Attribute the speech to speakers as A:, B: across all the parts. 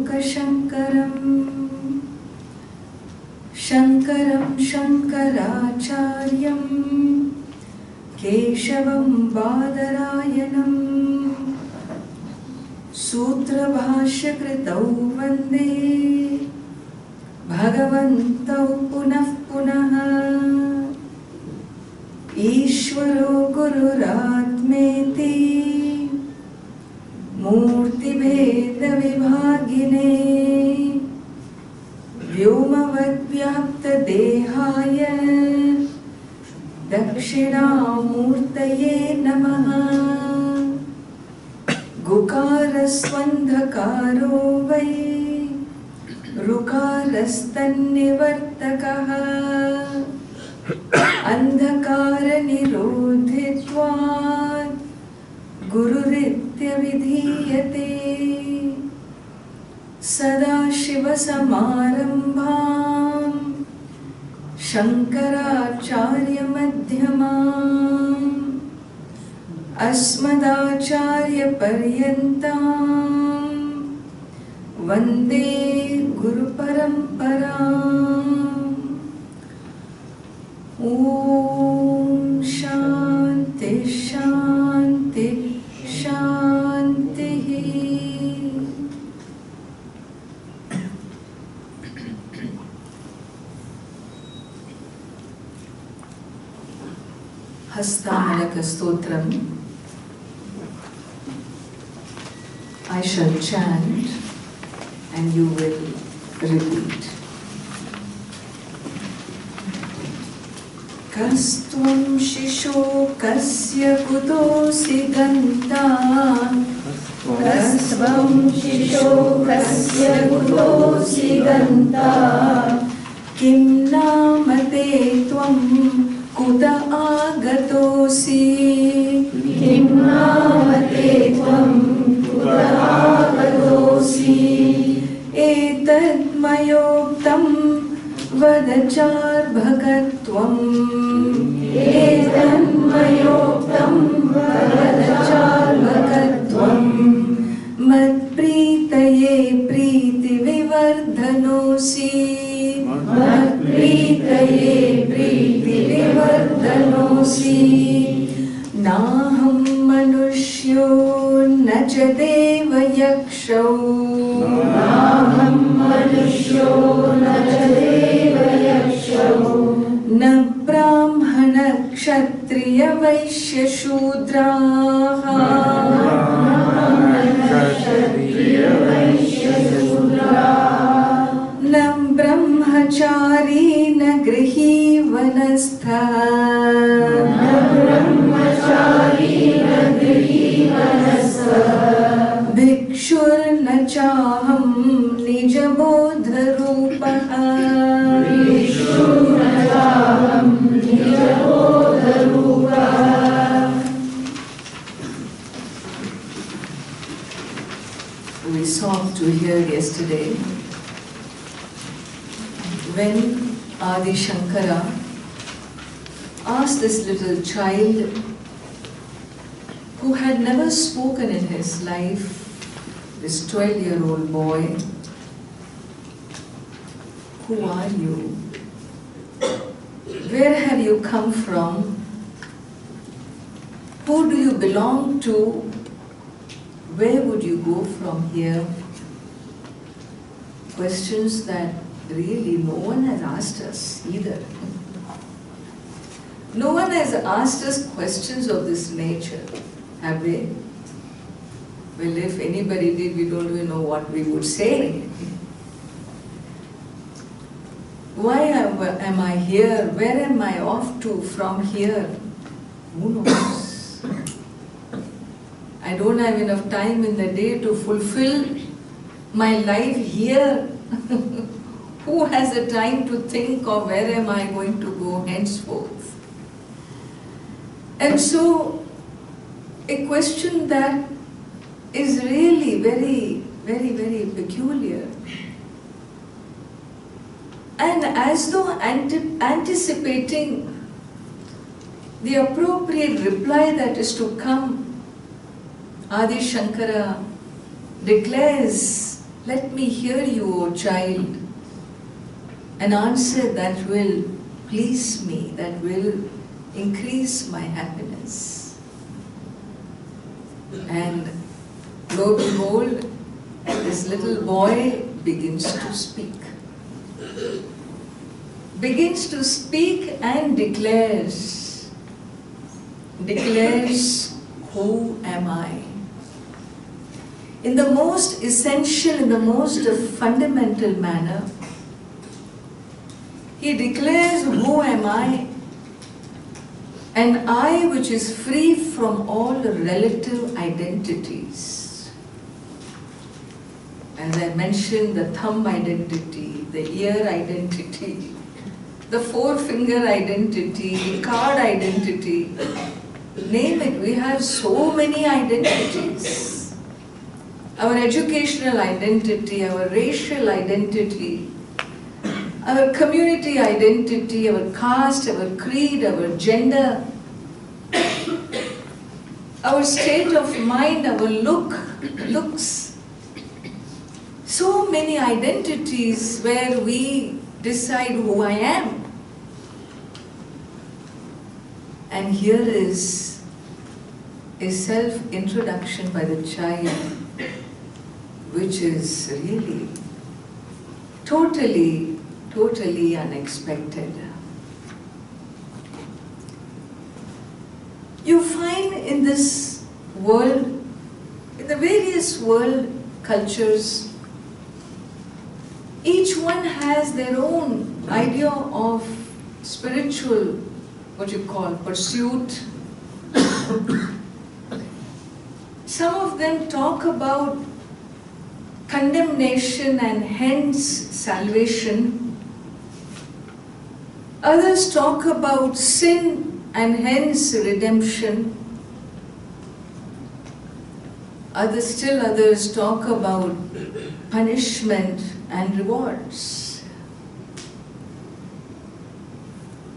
A: Lokashankaram Shankaram Shankaracharyam Keshavam Badarayanam Sutra Bhashya Kritau Vande Bhagavantau Punah Punaha Ishvaro Gururatmeti Murti Bheda Vibhagine Vyomavad Vyapta Dehaya Dakshinamurtaye Namaha Gukarasvandhakaro Vai Rukarastanivartakaha Andhakara Nirodhitvat Gururitya Vidhiyate Sadashiva Samarambham Shankaracharya Madhyamam Asmadacharya Paryantam Vande Guru Paramparam. Om Shanti Shanti Shanti. Hastamalaka Stotram. I shall chant and you will repeat. Kastvam Shisho Kasya Kutosi Ganta Kastvam Shisho Kasya Kutosi Ganta Kim Namate Tvam Kuta Agatosi Kim Namate Tvam Kuta Agatosi Etad Mayoktam Vadachar Bhagatvam Etam Mayoktam Vadachar Bhagatvam Mat Pritaye Priti Vivardhanosi Mat Pritaye Priti Vivardhanosi Naham Manushyo Nacha Deva Yaksho Naham Manushyo Nacha Deva Yaksho Na Brahmana Kshatriya Vaishya Shudraha Na Brahmachari Na Grihi Vanastha Na Brahmachari Na Grihi Vanastha Bhikshur Na Chaham Nija Bodha Rupaha Bhikshur Na Chaham Nija Bodha Rupaha. We saw to hear yesterday when Adi Shankara asked this little child who had never spoken in his life, this 12-year-old boy, who are you? Where have you come from? Who do you belong to? Where would you go from here? Questions that really no one has asked us either. No one has asked us questions of this nature, have they? Well, if anybody did, we don't even know what we would say. Why am I here? Where am I off to from here? Who knows? I don't have enough time in the day to fulfill my life here. Who has the time to think of where am I going to go henceforth? And so, a question that is really very, very, very peculiar. And as though anticipating the appropriate reply that is to come, Adi Shankara declares let me hear you, O child, an answer that will please me, that will increase my happiness. And lo and behold, this little boy begins to speak. Begins to speak and declares, who am I? In the most essential, in the most fundamental manner, he declares, who am I? An I which is free from all relative identities. As I mentioned, the thumb identity, the ear identity, the forefinger identity, the card identity, name it, we have so many identities. Our educational identity, our racial identity, our community identity, our caste, our creed, our gender, our state of mind, our looks. So many identities where we decide who I am. And here is a self-introduction by the child, which is really totally unexpected. You find in this world, in the various world cultures, each one has their own idea of spiritual, what you call, pursuit. Some of them talk about condemnation and hence salvation. Others talk about sin and hence redemption. Others talk about punishment and rewards.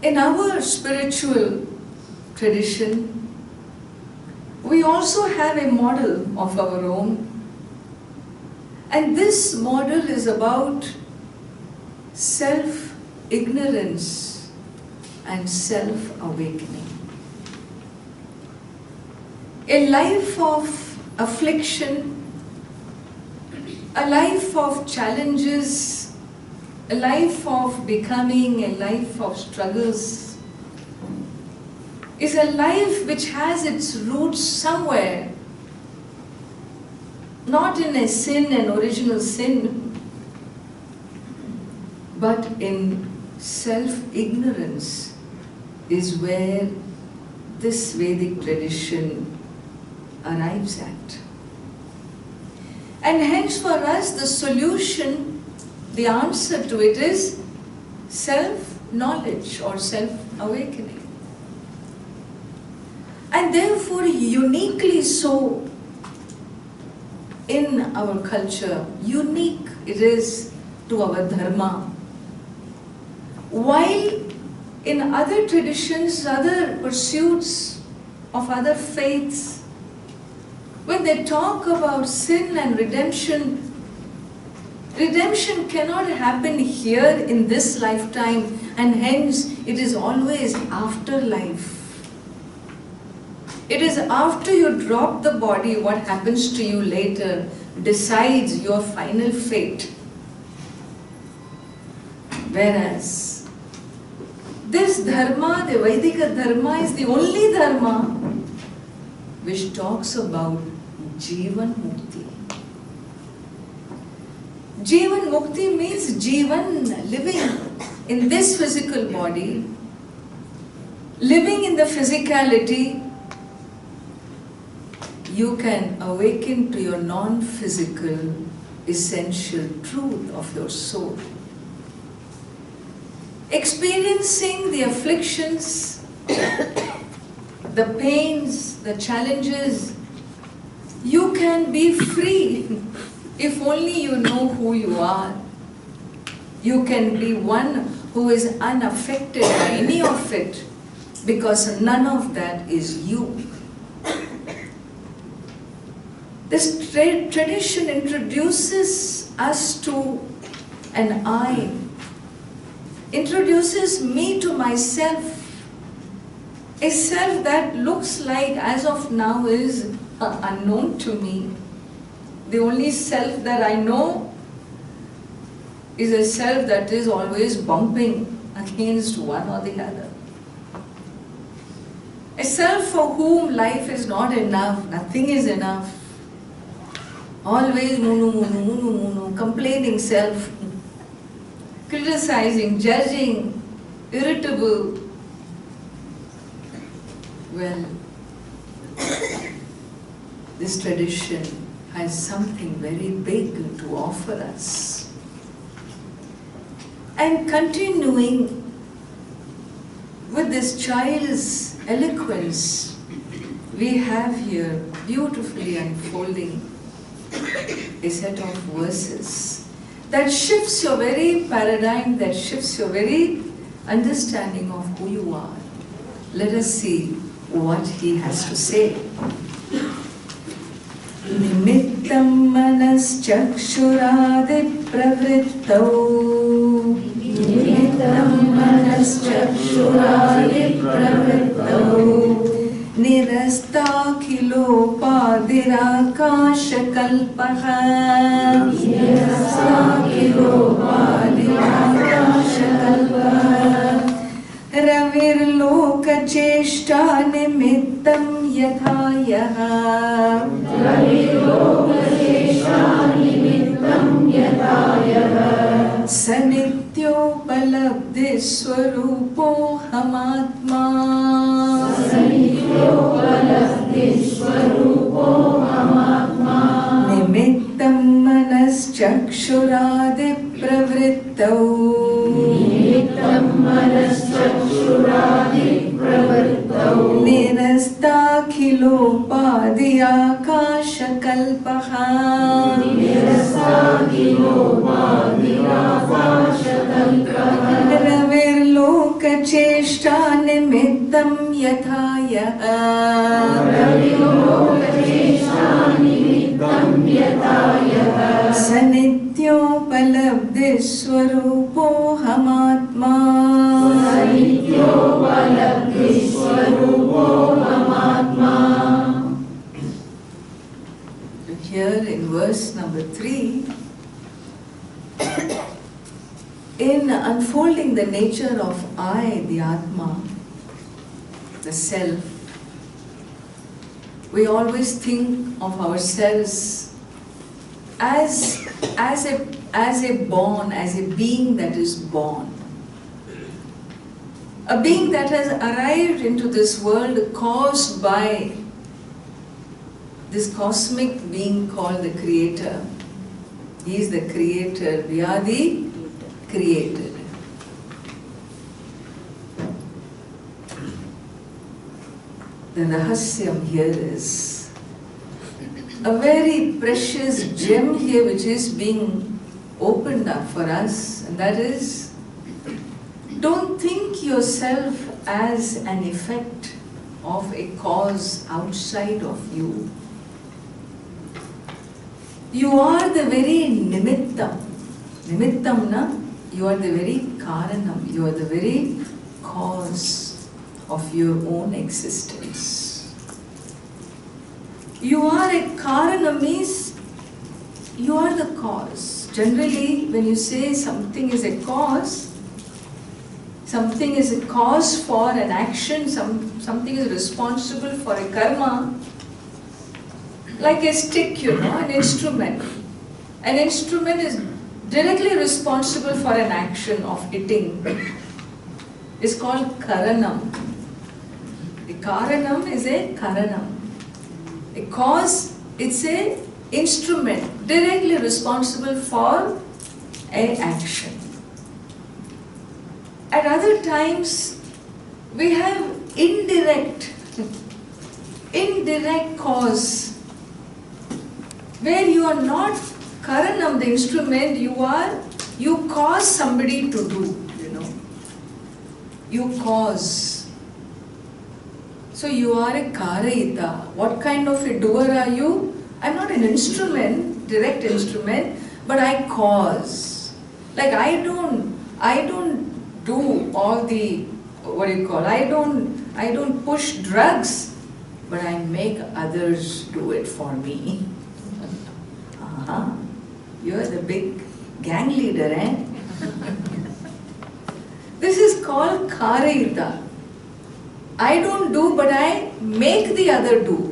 A: In our spiritual tradition, we also have a model of our own, and this model is about self-ignorance and self-awakening. A life of affliction, a life of challenges, a life of becoming, a life of struggles, is a life which has its roots somewhere, not in a sin, an original sin, but in self-ignorance is where this Vedic tradition arrives at. And hence for us the solution, the answer to it is self-knowledge or self-awakening. And therefore uniquely so in our culture, unique it is to our dharma. While in other traditions, other pursuits of other faiths, when they talk about sin and redemption, redemption cannot happen here in this lifetime, and hence it is always afterlife. It is after you drop the body, what happens to you later decides your final fate. Whereas this dharma, the Vedic dharma, is the only dharma which talks about Jivan Mukti. Jivan Mukti means Jivan, living in this physical body, living in the physicality. You can awaken to your non-physical, essential truth of your soul. Experiencing the afflictions, the pains, the challenges, you can be free if only you know who you are. You can be one who is unaffected by any of it, because none of that is you. This tradition introduces us to an I, introduces me to myself, a self that looks like, as of now, is unknown to me. The only self that I know is a self that is always bumping against one or the other. A self for whom life is not enough, nothing is enough. Always munu munu munu munu, complaining self, criticizing, judging, irritable. Well, this tradition has something very big to offer us. And continuing with this child's eloquence, we have here beautifully unfolding a set of verses that shifts your very paradigm, that shifts your very understanding of who you are. Let us see what he has to say. Nimittam manas chakshuradi pravrittau. Nimittam manas chakshuradi pravrittau. Nirasta kilopadhirakasha kalpaha. Nirasta kilopadhirakasha kalpaha. Ravirloka cheshta nimittam yatha yaha. Ravirloka cheshta nimittam yatha yaha. Sanityopalabdhi swarupo hamatma. Sanityopalabdhi swarupo hamatma. Nimittam manas chakshuradi pravrittau. Nimittam manas chakshuradi pravrittau. Nirastakhilopadi akasha kalpaha. Nirastakhilopadi akasha kalpaha. Ravirloka cheshta nimittam yatha yaha. Ravirloka cheshta nimittam yatha yaha. Sanityopalabdhi swarupo hamatma. Sanityopalabdhi swarupo hamatma. Here in verse number 3, in unfolding the nature of I, the Atma, the Self, we always think of ourselves as a being that is born. A being that has arrived into this world caused by this cosmic being called the Creator. He is the Creator, we are the created. The rahasyam here is a very precious gem here which is being opened up for us, and that is, don't think yourself as an effect of a cause outside of you. You are the very nimittam. Nimittam na? You are the very karanam. You are the very cause of your own existence. You are a karanam means you are the cause. Generally, when you say something is a cause, something is a cause for an action, something is responsible for a karma, like a stick, an instrument. An instrument is directly responsible for an action of hitting. It's called karanam. The karanam is a karanam. A cause, it's a instrument directly responsible for an action. At other times, we have indirect cause, where you are not karanam, the instrument, you cause somebody to do, You cause. So you are a karayita. What kind of a doer are you? I'm not an instrument, direct instrument, but I cause. Like I don't do all the, what do you call, I don't push drugs, but I make others do it for me. You're the big gang leader, eh? This is called karayita. I don't do, but I make the other do.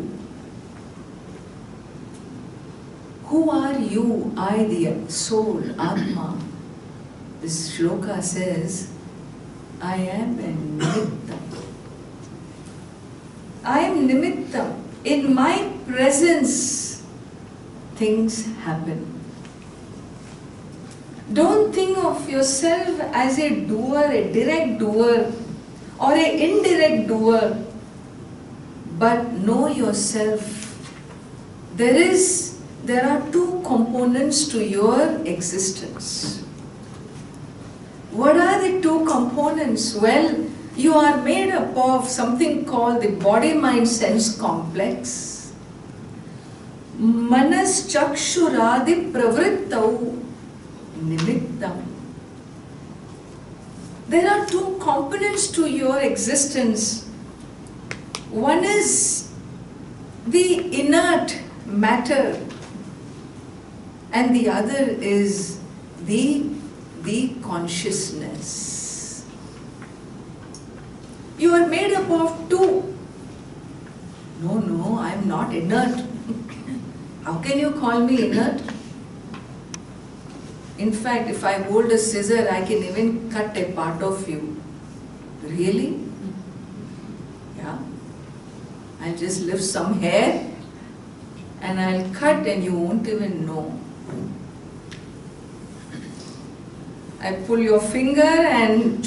A: Who are you? I, the soul, Atma. This shloka says, I am a nimittam. I am nimittam. In my presence, things happen. Don't think of yourself as a doer, a direct doer, or an indirect doer, but know yourself. There are two components to your existence. What are the two components? Well, you are made up of something called the body-mind-sense complex. Manas chakshuradi pravrittau nimittam. There are two components to your existence. One is the inert matter, and the other is the consciousness. You are made up of two. No, I am not inert. How can you call me inert? In fact, if I hold a scissor, I can even cut a part of you. Really? Yeah. I'll just lift some hair and I'll cut and you won't even know. I pull your finger and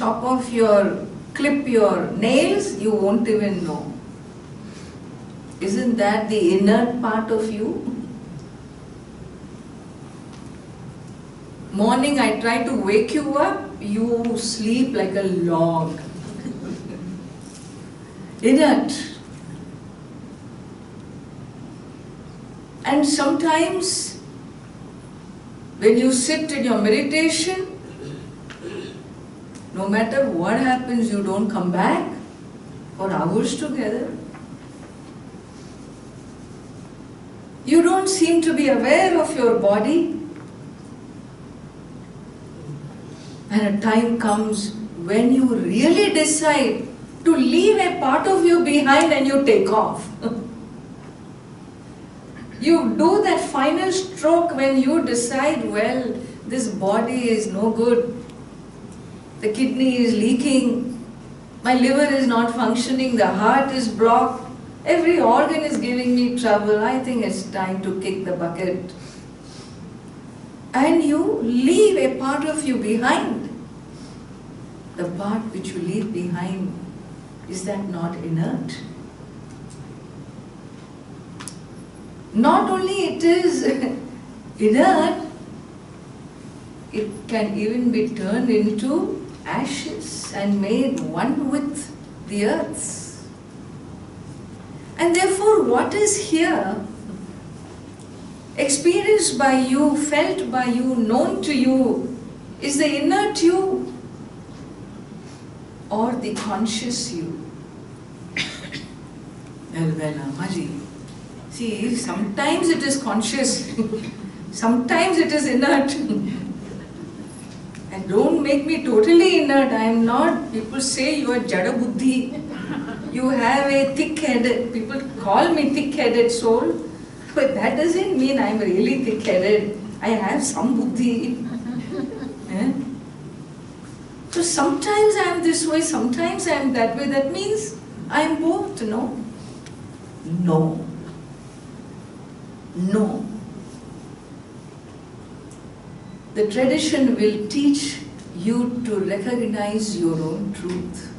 A: clip your nails, you won't even know. Isn't that the inert part of you? Morning I try to wake you up, you sleep like a log. Inert. And sometimes when you sit in your meditation, no matter what happens, you don't come back for hours together. You don't seem to be aware of your body. And a time comes when you really decide to leave a part of you behind and you take off. You do that final stroke when you decide, well, this body is no good. The kidney is leaking. My liver is not functioning. The heart is blocked. Every organ is giving me trouble. I think it's time to kick the bucket. And you leave a part of you behind. The part which you leave behind, is that not inert? Not only it is inert, it can even be turned into ashes and made one with the earth. And therefore what is here, experienced by you, felt by you, known to you, is the inert you or the conscious you. Well, Ammaji, see, sometimes it is conscious, sometimes it is inert. And don't make me totally inert. I am not. People say you are Jada Buddhi. You have a thick-headed, people call me thick-headed soul. But that doesn't mean I am really thick-headed. I have some buddhi. So sometimes I am this way, sometimes I am that way. That means I am both, no? No. No. The tradition will teach you to recognize your own truth.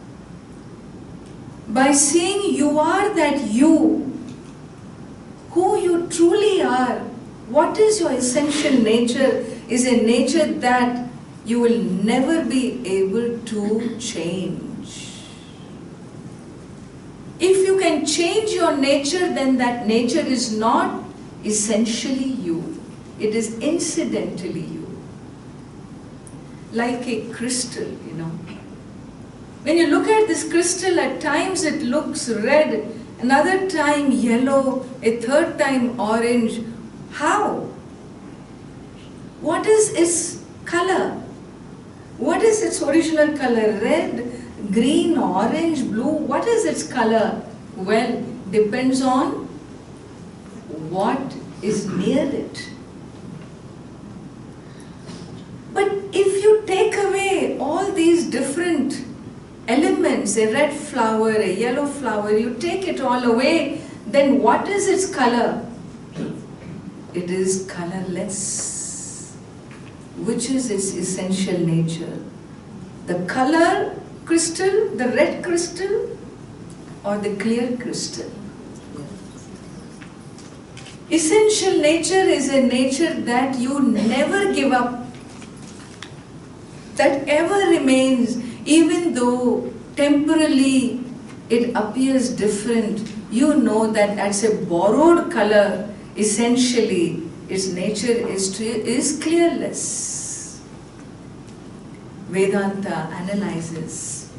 A: By saying you are that you, who you truly are, what is your essential nature, is a nature that you will never be able to change. If you can change your nature, then that nature is not essentially you. It is incidentally you. Like a crystal, you know. When you look at this crystal, at times it looks red, another time yellow, a third time orange. How? What is its color? What is its original color? Red, green, orange, blue? What is its color? Well, depends on what is near it. But if you take away all these different elements, a red flower, a yellow flower, you take it all away, then what is its color? It is colorless, which is its essential nature. The color crystal, the red crystal, or the clear crystal. Essential nature is a nature that you never give up, that ever remains, even though temporarily it appears different. You know that that's a borrowed color. Essentially, its nature is clearless. Vedanta analyzes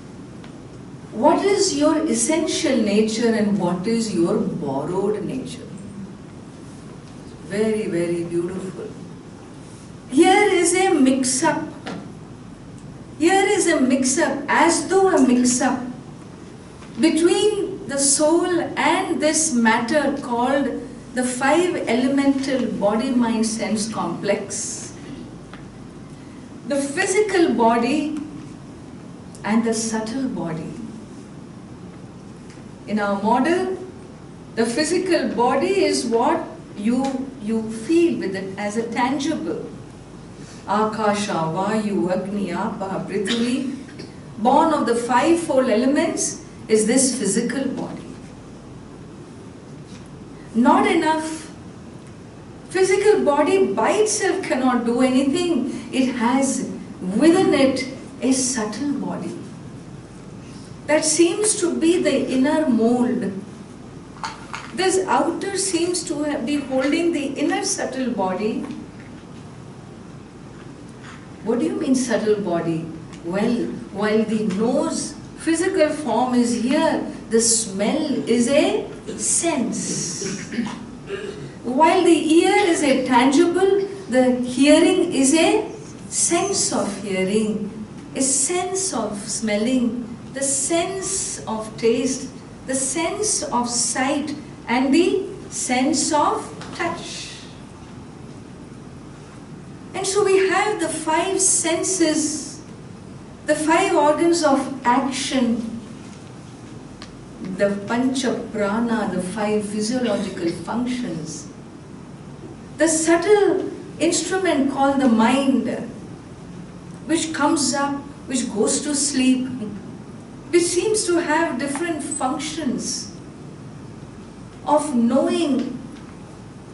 A: what is your essential nature and what is your borrowed nature. Very, very beautiful. Here is a mix-up. Here is a mix-up, as though a mix-up between the soul and this matter called the five elemental body, mind, sense complex. The physical body and the subtle body. In our model, the physical body is what you feel with it as a tangible. Akasha, Vayu, Agni, Apaha, Prithvi, born of the fivefold elements, is this physical body. Not enough. Physical body by itself cannot do anything. It has within it a subtle body that seems to be the inner mold. This outer seems to be holding the inner subtle body. What do you mean subtle body? Well, while the nose, physical form is here, the smell is a sense. While the ear is a tangible, the hearing is a sense of hearing, a sense of smelling, the sense of taste, the sense of sight, and the sense of touch. And so we have the five senses, the five organs of action, the pancha prana, the five physiological functions, the subtle instrument called the mind, which comes up, which goes to sleep, which seems to have different functions of knowing,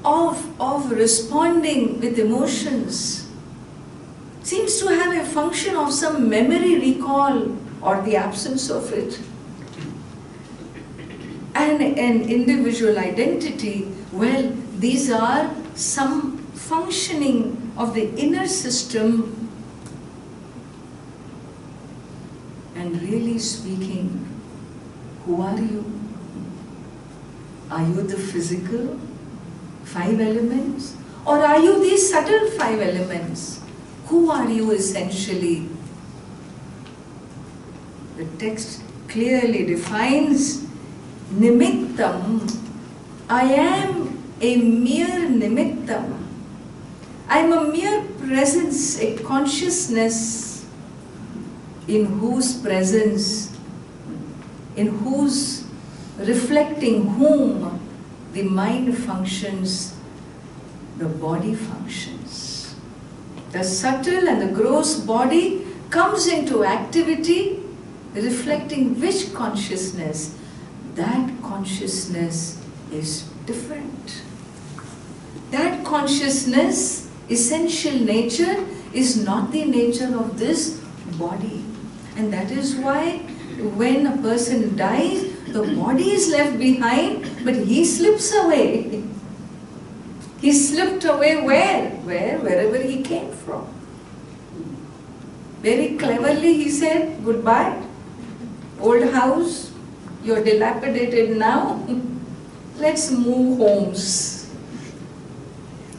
A: of responding with emotions, seems to have a function of some memory recall or the absence of it. And an individual identity, well, these are some functioning of the inner system. And really speaking, who are you? Are you the physical five elements? Or are you these subtle five elements? Who are you essentially? The text clearly defines nimittam. I am a mere nimittam. I am a mere presence, a consciousness in whose presence, in whose reflecting whom the mind functions, the body functions. The subtle and the gross body comes into activity, reflecting which consciousness? That consciousness is different. That consciousness, essential nature, is not the nature of this body. And that is why when a person dies, the body is left behind, but he slips away. He slipped away where? Wherever he came from. Very cleverly he said, goodbye, old house, you're dilapidated now, let's move homes.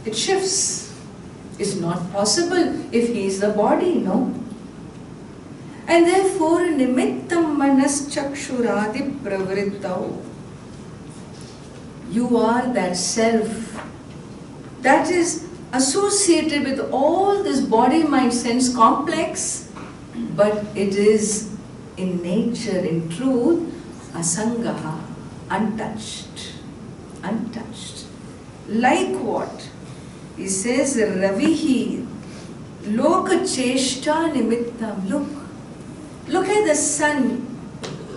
A: It shifts. It's not possible if he is the body, no? And therefore, nimittam manas chakshuradi pravrittau. You are that self that is associated with all this body, mind, sense complex, but it is in nature, in truth, asangaha, untouched. Untouched. Like what? He says, Ravihi, loka cheshta nimittam. Look at the sun.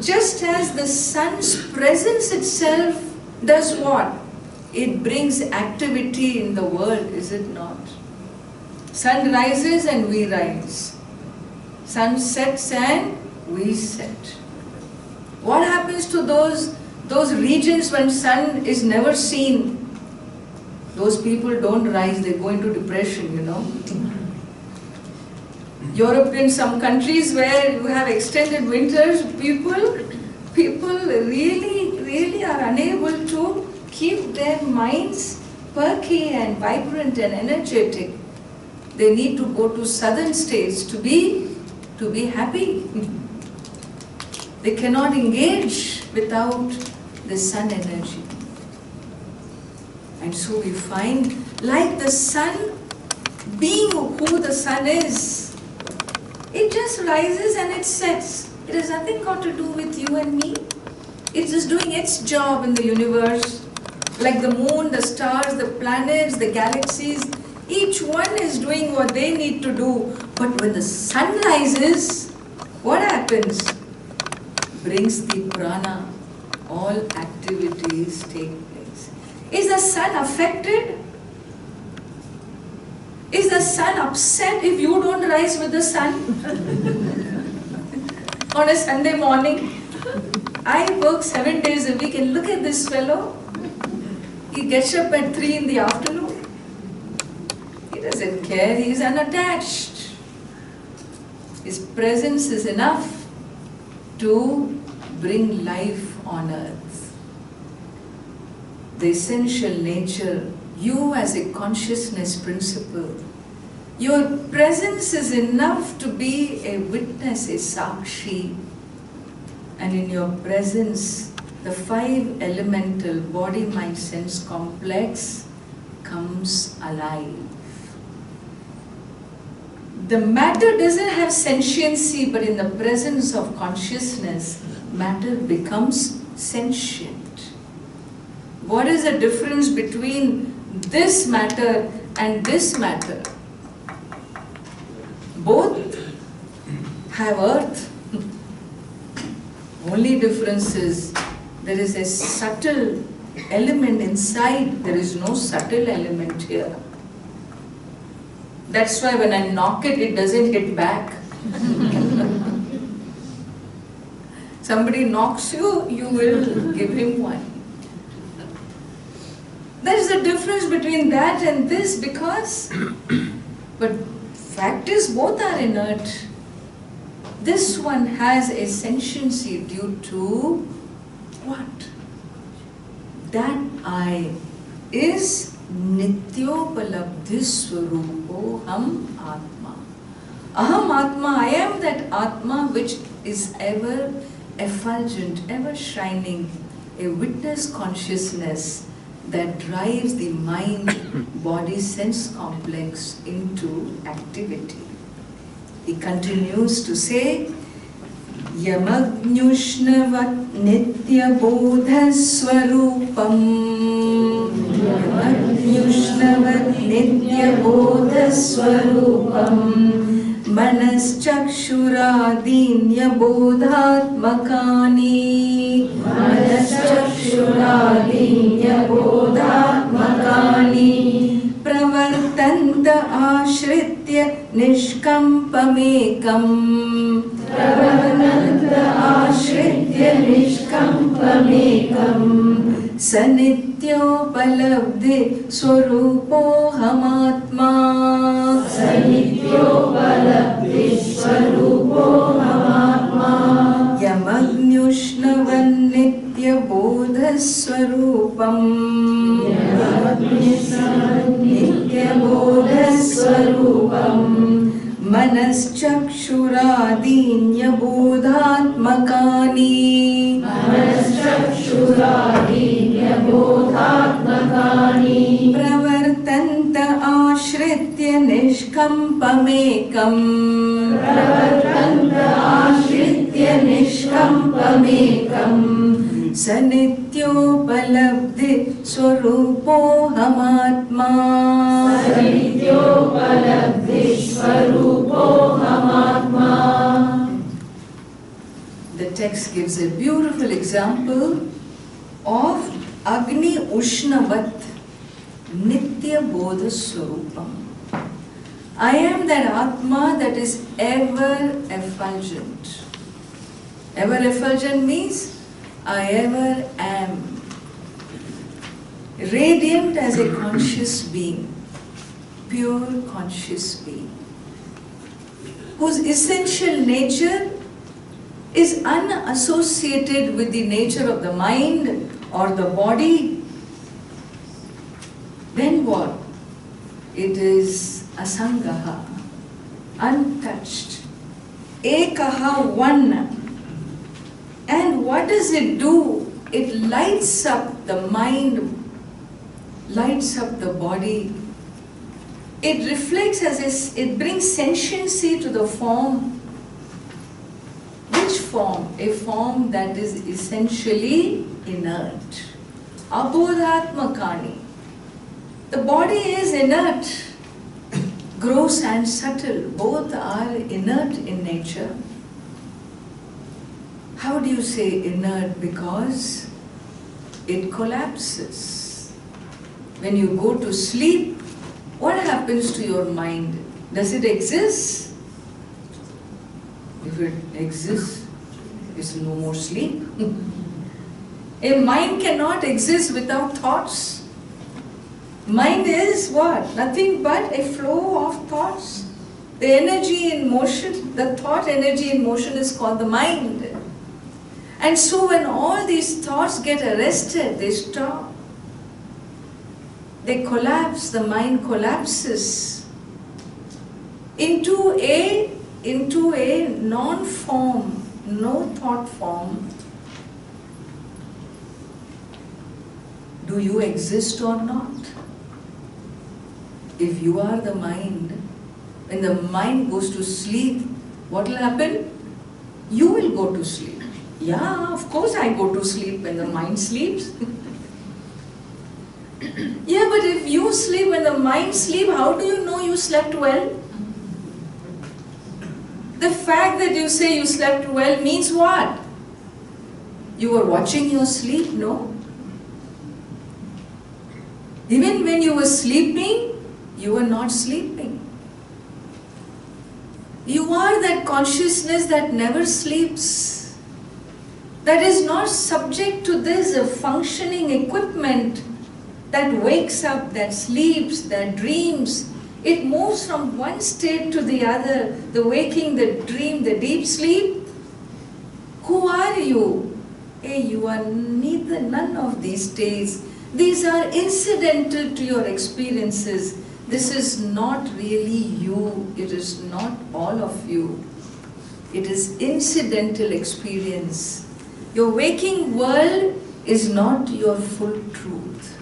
A: Just as the sun's presence itself does what? It brings activity in the world, is it not? Sun rises and we rise. Sun sets and we set. What happens to those regions when sun is never seen? Those people don't rise, they go into depression, you know. European, some countries where you have extended winters, people really are unable to keep their minds perky and vibrant and energetic. They need to go to southern states to be happy. They cannot engage without the sun energy. And so we find, like the sun, being who the sun is, it just rises and it sets. It has nothing got to do with you and me. It's just doing its job in the universe. Like the moon, the stars, the planets, the galaxies, each one is doing what they need to do. But when the sun rises, what happens? Brings the prana. All activities take place. Is the sun affected? Is the sun upset if you don't rise with the sun? On a Sunday morning, I work 7 days a week and look at this fellow. He gets up at 3 in the afternoon. He doesn't care, he is unattached. His presence is enough to bring life on earth. The essential nature, you as a consciousness principle, your presence is enough to be a witness, a sakshi. And in your presence, the 5 elemental body, mind, sense complex comes alive. The matter doesn't have sentiency, but in the presence of consciousness, matter becomes sentient. What is the difference between this matter and this matter? Both have earth. Only difference is there is a subtle element inside. There is no subtle element here. That's why when I knock it, it doesn't hit back. Somebody knocks you, you will give him one. There is a difference between that and this because, but fact is both are inert. This one has a sentiency due to what? That I is nityopalabdhi swarupo ham atma. Aham atma, I am that atma which is ever effulgent, ever shining, a witness consciousness that drives the mind, body, sense complex into activity. He continues to say, Yamagnyushnavat nitya bodha swarupam. Yamagnyushnavat nitya bodha swarupam. Manas chakshuradinya bodhatmakani. Manas chakshuradinya bodhatmakani. Pravartanta ashritya nishkampamekam. Pravartanta ashritya nishkampamekam. Sanithyopalabdhi Swarupohamatma.
B: Sanithyopalabdhi Swarupohamatma.
A: Yamagnyushnavan Nitya Bodha Swarupam.
B: Yamagnyushnavan Nitya Bodha Swarupam.
A: Manaschakshuradinya bodhatmakani.
B: Manaschakshuradinya bodhatmakani.
A: Pravartanta ashritya nishkampamekam.
B: Pravartanta ashritya nishkampamekam.
A: Sanityopalabdhi swarupohamatma.
B: Sanityopalabdhi swarupohamatma.
A: The text gives a beautiful example of Agni Ushnavat Nitya Bodha Swarupam. I am that Atma that is ever effulgent. Ever effulgent means I ever am. Radiant as a conscious being, pure conscious being, whose essential nature is unassociated with the nature of the mind or the body. Then what? It is asangaha, untouched, ekaha, one. And what does it do? It lights up the mind, lights up the body. It reflects it brings sentiency to the form. Which form? A form that is essentially inert. Abodhatmakani. The body is inert. Gross and subtle, both are inert in nature. How do you say inert? Because it collapses. When you go to sleep, what happens to your mind? Does it exist? If it exists, it's no more sleep. A mind cannot exist without thoughts. Mind is what? Nothing but a flow of thoughts. The energy in motion, the thought energy in motion is called the mind. And so when all these thoughts get arrested, they stop. They collapse, the mind collapses into a non-form, no thought form. Do you exist or not? If you are the mind, when the mind goes to sleep, what will happen? You will go to sleep. Yeah, of course I go to sleep when the mind sleeps. Yeah, but if you sleep when the mind sleeps, how do you know you slept well? The fact that you say you slept well means what? You were watching your sleep? No. Even when you were sleeping, you were not sleeping. You are that consciousness that never sleeps. That is not subject to this functioning equipment that wakes up, that sleeps, that dreams. It moves from one state to the other, the waking, the dream, the deep sleep. Who are you? Hey, you are none of these states. These are incidental to your experiences. This is not really you. It is not all of you. It is incidental experience. Your waking world is not your full truth.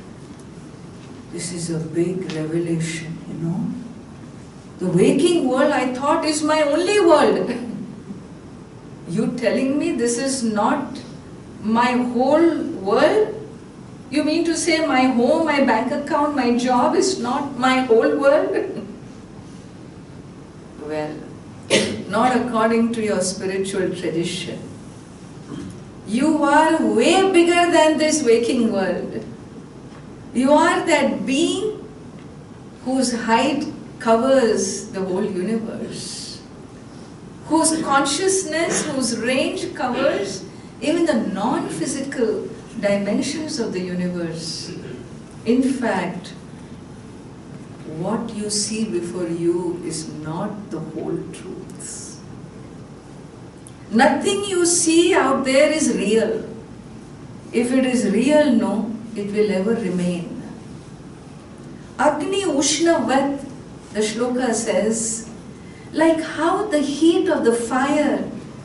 A: This is a big revelation, you know. The waking world I thought is my only world. You telling me this is not my whole world? You mean to say my home, my bank account, my job is not my whole world? Well, not according to your spiritual tradition. You are way bigger than this waking world. You are that being whose height covers the whole universe, whose consciousness, whose range covers even the non-physical, dimensions of the universe. In fact, what you see before you is not the whole truth. Nothing you see out there is real. If it is real, no, it will ever remain. Agni Ushna Vat, the shloka says, like how the heat of the fire,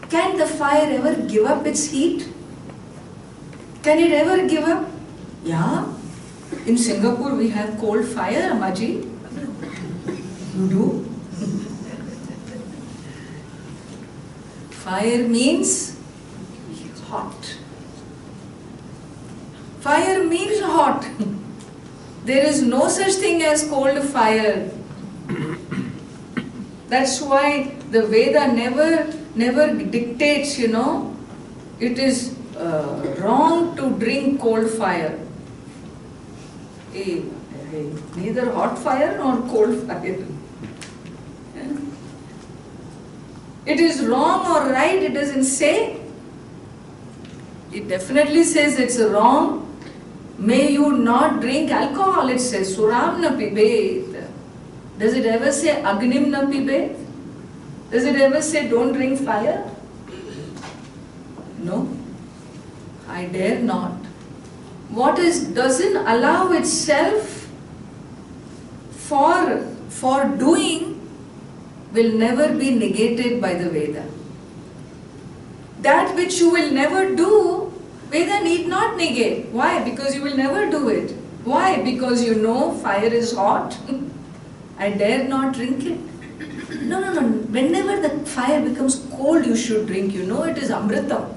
A: can the fire ever give up its heat? Can it ever give up? Yeah. In Singapore we have cold fire, Ammaji. You do? Fire means hot. Fire means hot. There is no such thing as cold fire. That's why the Veda never dictates, it is wrong to drink cold fire. Neither hot fire nor cold fire. It is wrong or right, it doesn't say. It definitely says it's wrong. May you not drink alcohol, it says Suram na pibet. Does it ever say Agnim na pibet? Does it ever say don't drink fire? No, I dare not. What doesn't allow itself for doing will never be negated by the Veda. That which you will never do, Veda need not negate. Why? Because you will never do it. Why? Because you know fire is hot. I dare not drink it. No. Whenever the fire becomes cold, you should drink. You know it is Amritam.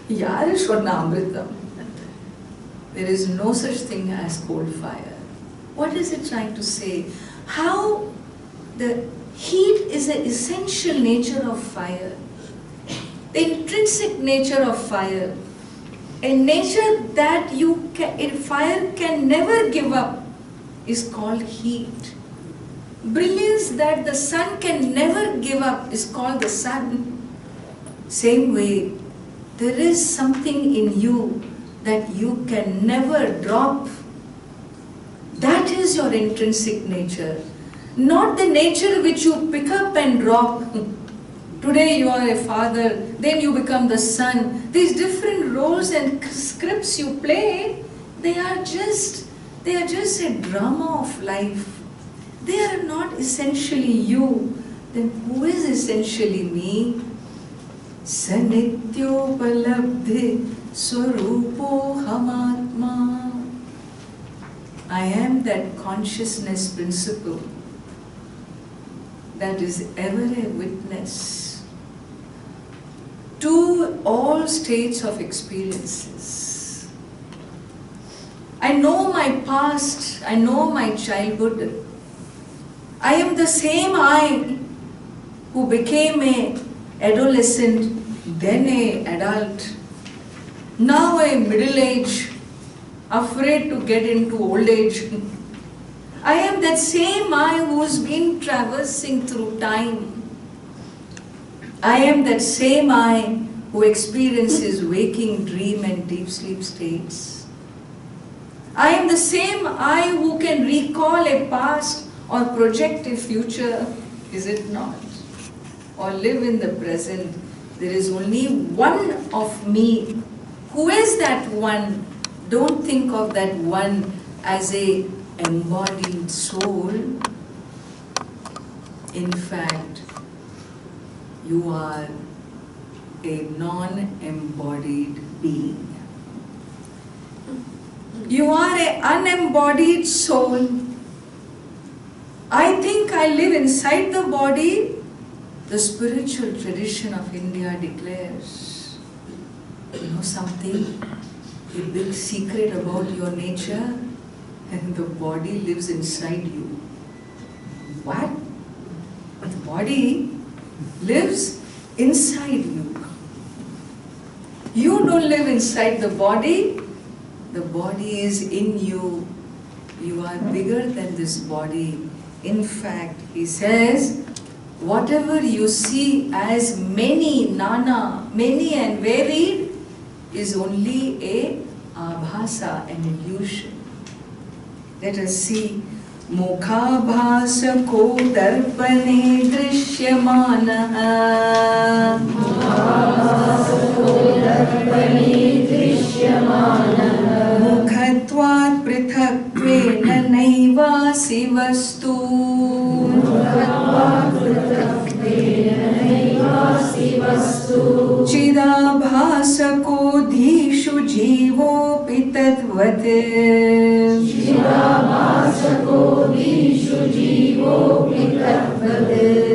A: Yaar shodna Amritam. There is no such thing as cold fire. What is it trying to say? How the heat is an essential nature of fire. The intrinsic nature of fire. A nature that fire can never give up is called heat. Brilliance that the sun can never give up is called the sun. Same way, there is something in you that you can never drop. That is your intrinsic nature. Not the nature which you pick up and drop. Today you are a father, then you become the son. These different roles and scripts you play, they are just a drama of life. They are not essentially you. Then who is essentially me? Sanityopalabdhi swarupo hamatma. I am that consciousness principle that is ever a witness to all states of experiences. I know my past, I know my childhood. I am the same I who became an adolescent, then an adult, now a middle age, afraid to get into old age. I am that same I who has been traversing through time. I am that same I who experiences waking, dream and deep sleep states. I am the same I who can recall a past or project a future, is it not? Or live in the present. There is only one of me. Who is that one? Don't think of that one as a embodied soul. In fact, you are a non-embodied being. You are an unembodied soul. I think I live inside the body, the spiritual tradition of India declares. You know something? A big secret about your nature? And the body lives inside you. What? The body lives inside you. You don't live inside the body is in you. You are bigger than this body. In fact, he says, whatever you see as many, nana, many and varied, is only a abhasa, an illusion. Let us see. Mukhabhasa ko darpane drishyamana. Mukhatvat prithaktvena naivasi vastu. Chidabhasa ko dhishu jivo pitadvat.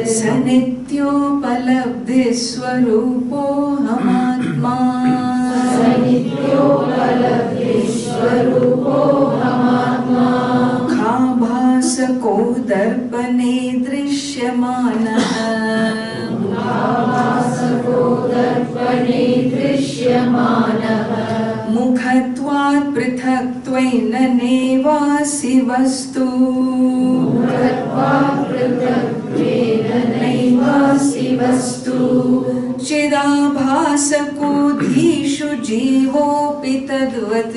A: Sanityo palabdhi swarupo hamatma. Mukhabhasa ko darpane drishyamana. Mukhatvat prithaktvena naivasi vastu. Chidabhasa ko dhishu jivo pitadvat.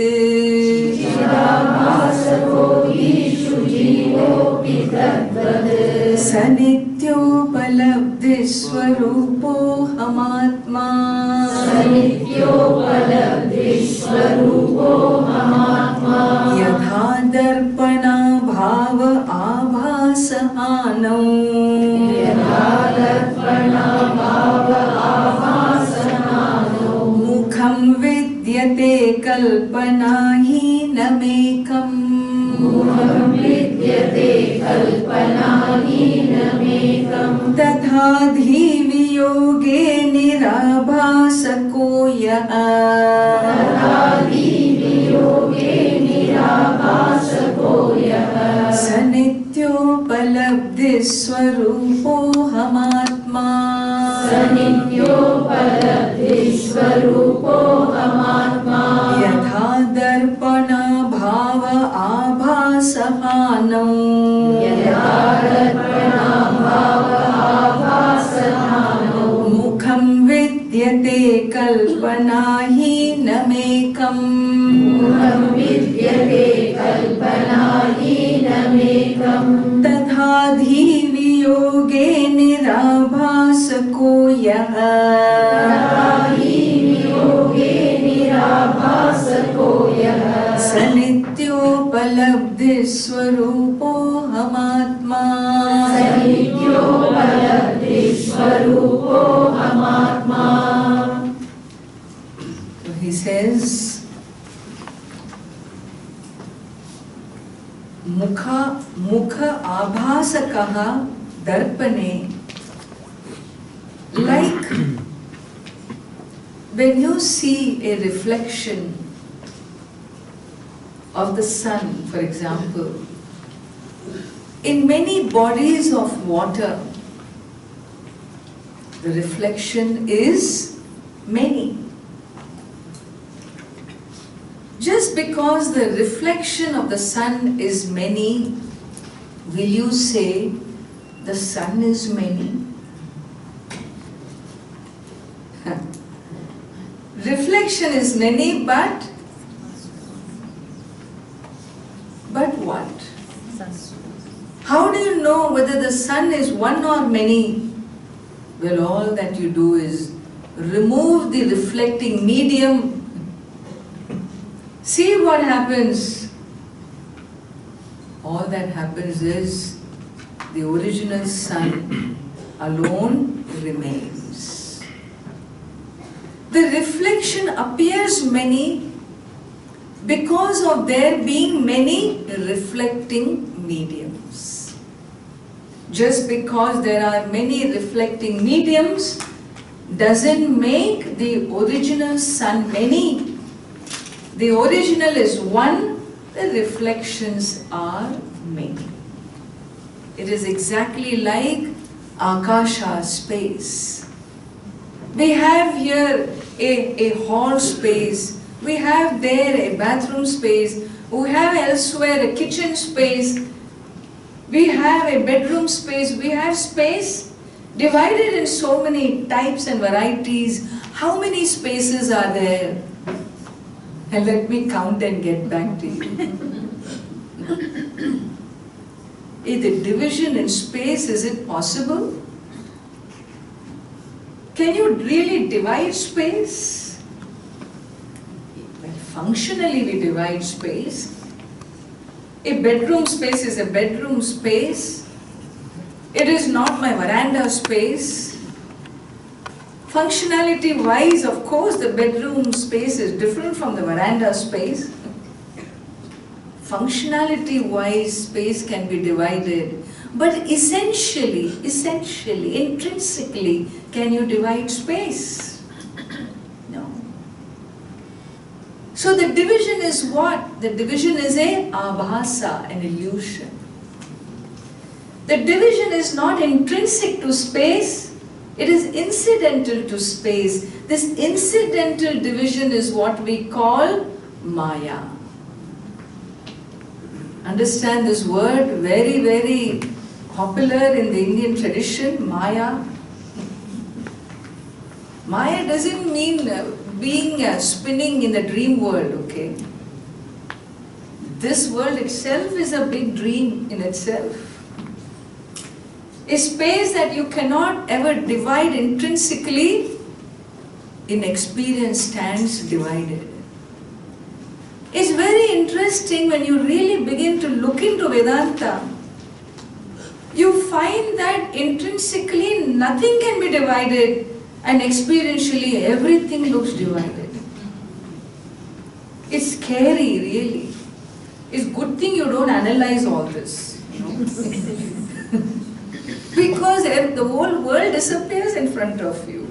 A: Sanityo palabdhi swarupo hamatma. Yadha darpana bhava abhasahanam. Mukham vidyate kalpanaheenamekam. Tatha dhiviyoge nirabhasako yaha. Sanityo palabdhi swarupo hamatma. Yadha darpana bhava abhasahanam. Mukham vidyate kalpanaheenamekam. Tatha dhiviyoge nirabhasako yaha. Sanityo palabdhi swarupo hamatma. So he says, Mukha abhasakaha darpane. Like when you see a reflection of the sun, for example, in many bodies of water, the reflection is many. Just because the reflection of the sun is many, will you say the sun is many? Reflection is many, but what? How do you know whether the sun is one or many? Well, all that you do is remove the reflecting medium. See what happens. All that happens is the original sun alone remains. The reflection appears many because of there being many reflecting mediums. Just because there are many reflecting mediums doesn't make the original sun many. The original is one, the reflections are many. It is exactly like Akasha, space. We have here a hall space, we have there a bathroom space, we have elsewhere a kitchen space, we have a bedroom space, we have space divided in so many types and varieties. How many spaces are there? And let me count and get back to you. Is the division in space, is it possible? Can you really divide space? Well, functionally we divide space. A bedroom space is a bedroom space. It is not my veranda space. Functionality wise, of course, the bedroom space is different from the veranda space. Functionality wise, space can be divided. But essentially, intrinsically, can you divide space? No. So the division is what? The division is a abhasa, an illusion. The division is not intrinsic to space, it is incidental to space. This incidental division is what we call Maya. Understand this word, very, very popular in the Indian tradition, Maya. Maya doesn't mean being spinning in the dream world, okay? This world itself is a big dream in itself. A space that you cannot ever divide intrinsically, in experience stands divided. It's very interesting when you really begin to look into Vedanta. You find that intrinsically nothing can be divided and experientially everything looks divided. It's scary, really. It's a good thing you don't analyze all this. You know? Because the whole world disappears in front of you.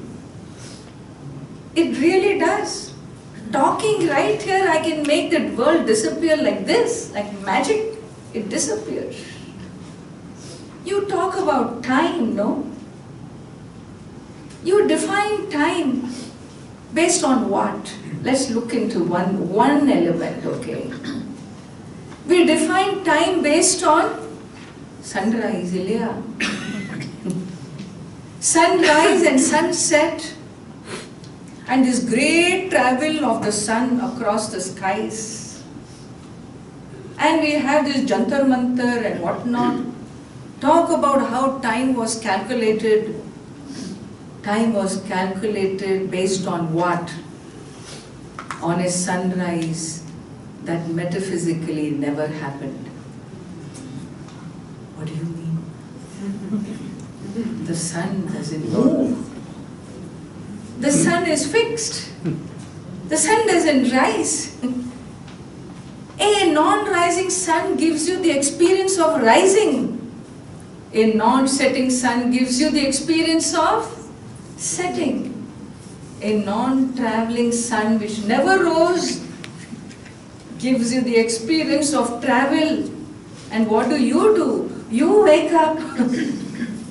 A: It really does. Talking right here, I can make the world disappear like this, like magic. It disappears. You talk about time, no? You define time based on what? Let's look into one element, okay? We define time based on sunrise, Ilya. Sunrise and sunset, and this great travel of the sun across the skies. And we have this Jantar Mantar and whatnot. Talk about how time was calculated. Time was calculated based on what? On a sunrise that metaphysically never happened. What do you mean? The sun doesn't move. The sun is fixed. The sun doesn't rise. A non-rising sun gives you the experience of rising. A non-setting sun gives you the experience of setting. A non-traveling sun which never rose gives you the experience of travel. And what do? You wake up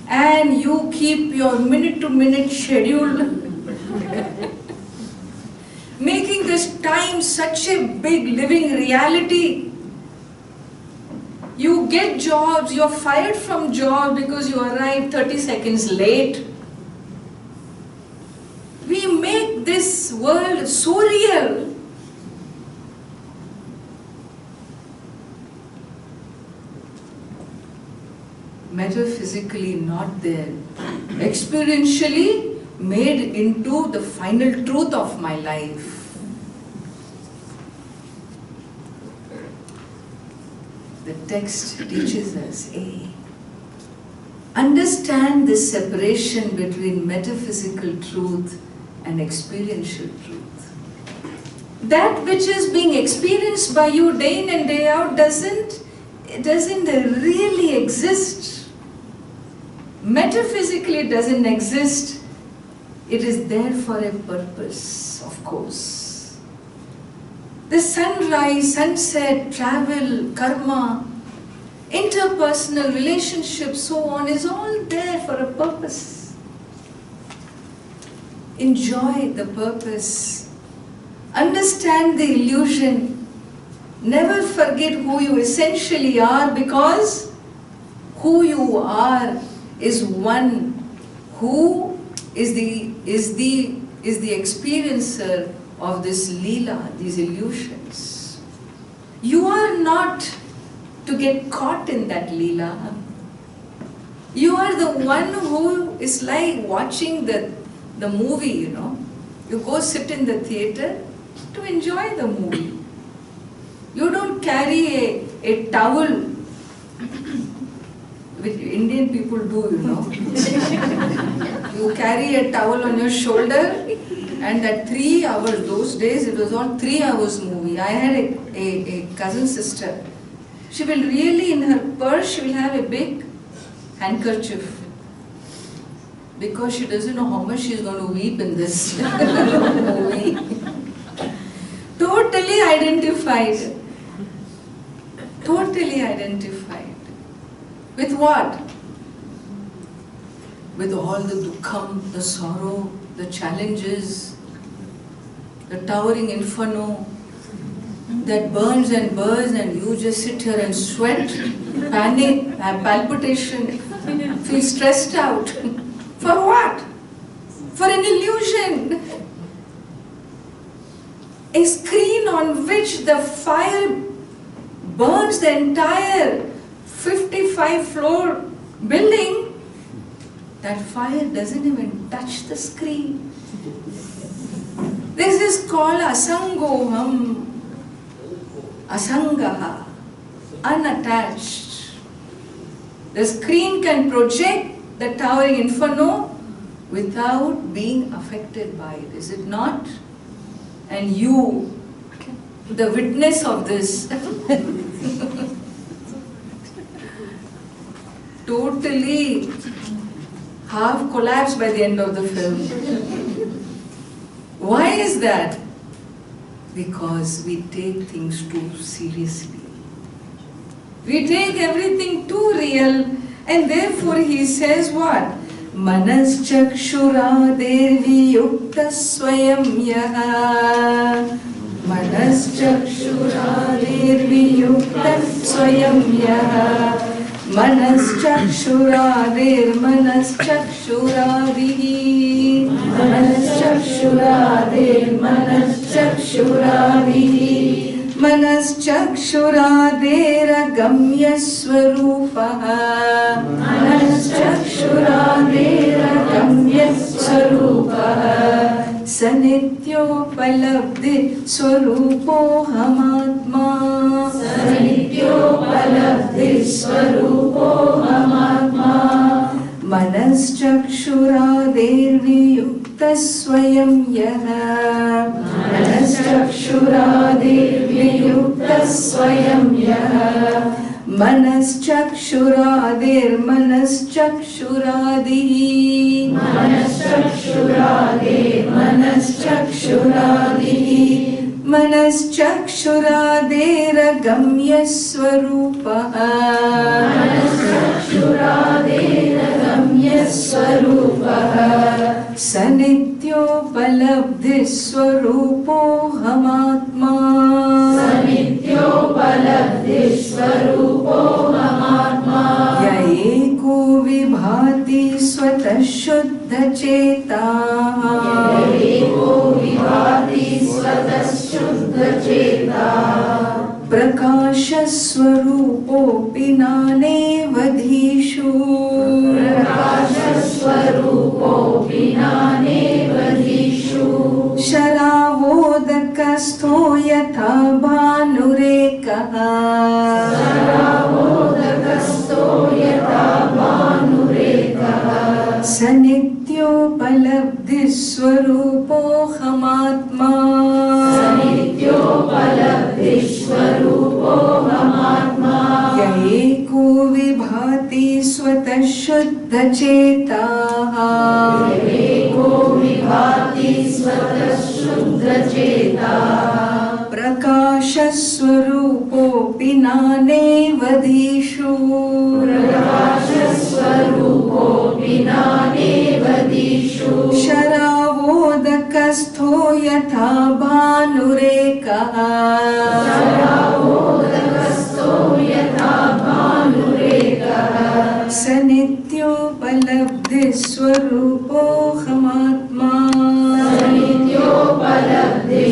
A: and you keep your minute-to-minute schedule, making this time such a big living reality. You get jobs, you're fired from job because you arrived 30 seconds late. We make this world so real. Metaphysically not there. Experientially made into the final truth of my life. The text teaches us, understand the separation between metaphysical truth and experiential truth. That which is being experienced by you day in and day out doesn't really exist. Metaphysically it doesn't exist. It is there for a purpose, of course. The sunrise, sunset, travel, karma, interpersonal relationships, so on, is all there for a purpose. Enjoy the purpose. Understand the illusion. Never forget who you essentially are, because who you are is one who is the experiencer of this Leela, these illusions. You are not to get caught in that Leela. You are the one who is like watching the movie, you know. You go sit in the theatre to enjoy the movie. You don't carry a towel, which Indian people do, you know. You carry a towel on your shoulder, and that 3 hours, those days it was all 3 hours movie. I had a cousin sister. She will really, in her purse, she will have a big handkerchief. Because she doesn't know how much she is going to weep in this movie. Totally identified. Totally identified. With what? With all the dukkham, the sorrow, the challenges, the towering inferno that burns and burns, and you just sit here and sweat, panic, have palpitation, feel stressed out. For what? For an illusion. A screen on which the fire burns the entire 55-floor building. That fire doesn't even touch the screen. This is called asangoham, asangaha, unattached. The screen can project the towering inferno without being affected by it, is it not? And you, the witness of this, totally half collapsed by the end of the film. Why is that? Because we take things too seriously. We take everything too real, and therefore he says what? Manas chakshurader viyukta swayam yaha. Manas chakshurader viyukta swayam yaha. Manas chakshurader manas chakshuradihi. Manas chakshurader manas chakshuradihi. Manas chakshurader gamya swarupaha. Manas chakshurader gamya swarupaha. Sanithyopalabdhi swarupo hamatma. Sanithyopalabdhi swarupo hamatma. Manas chakshurader viyukta swayam yaha. Manas chakshurader viyukta swayam yaha. Manas chakshurader manas chakshuradihi. Manas chakshurader manas chakshuradihi. Manas chakshurader gamya swarupaha. Manas chakshurader gamya swarupaha. Sanithyopalabdhi swarupo hamatma. Sanithyopalabdhi swarupo hamatma. Yaeko vibhati swatah shuddha chetaha. Yaeko vibhati swatah shuddha chetaha. Prakasha swarupopi nanevadhishu. Prakasha swarupopi nanevadhishu. Sharavodakastho yatha bhanurekaha. Sharavodakastho yatha bhanurekaha. Sanithyopalabdhi swarupo hamatma. Sanithyopalabdhi swarupo hamatma. Yaeko vibhati swatah shuddha chetaha. Yaeko vibhati swatah shuddha chetaha. Prakasha swarupopi nanevadhishu. Prakasha swarupopi nanevadhishu. Sharavodakastho yatha bhanurekaha. Sharavodakastho yatha bhanurekaha. Sanithyopalabdhi swarupo hamatma. Sanithyopalabdhi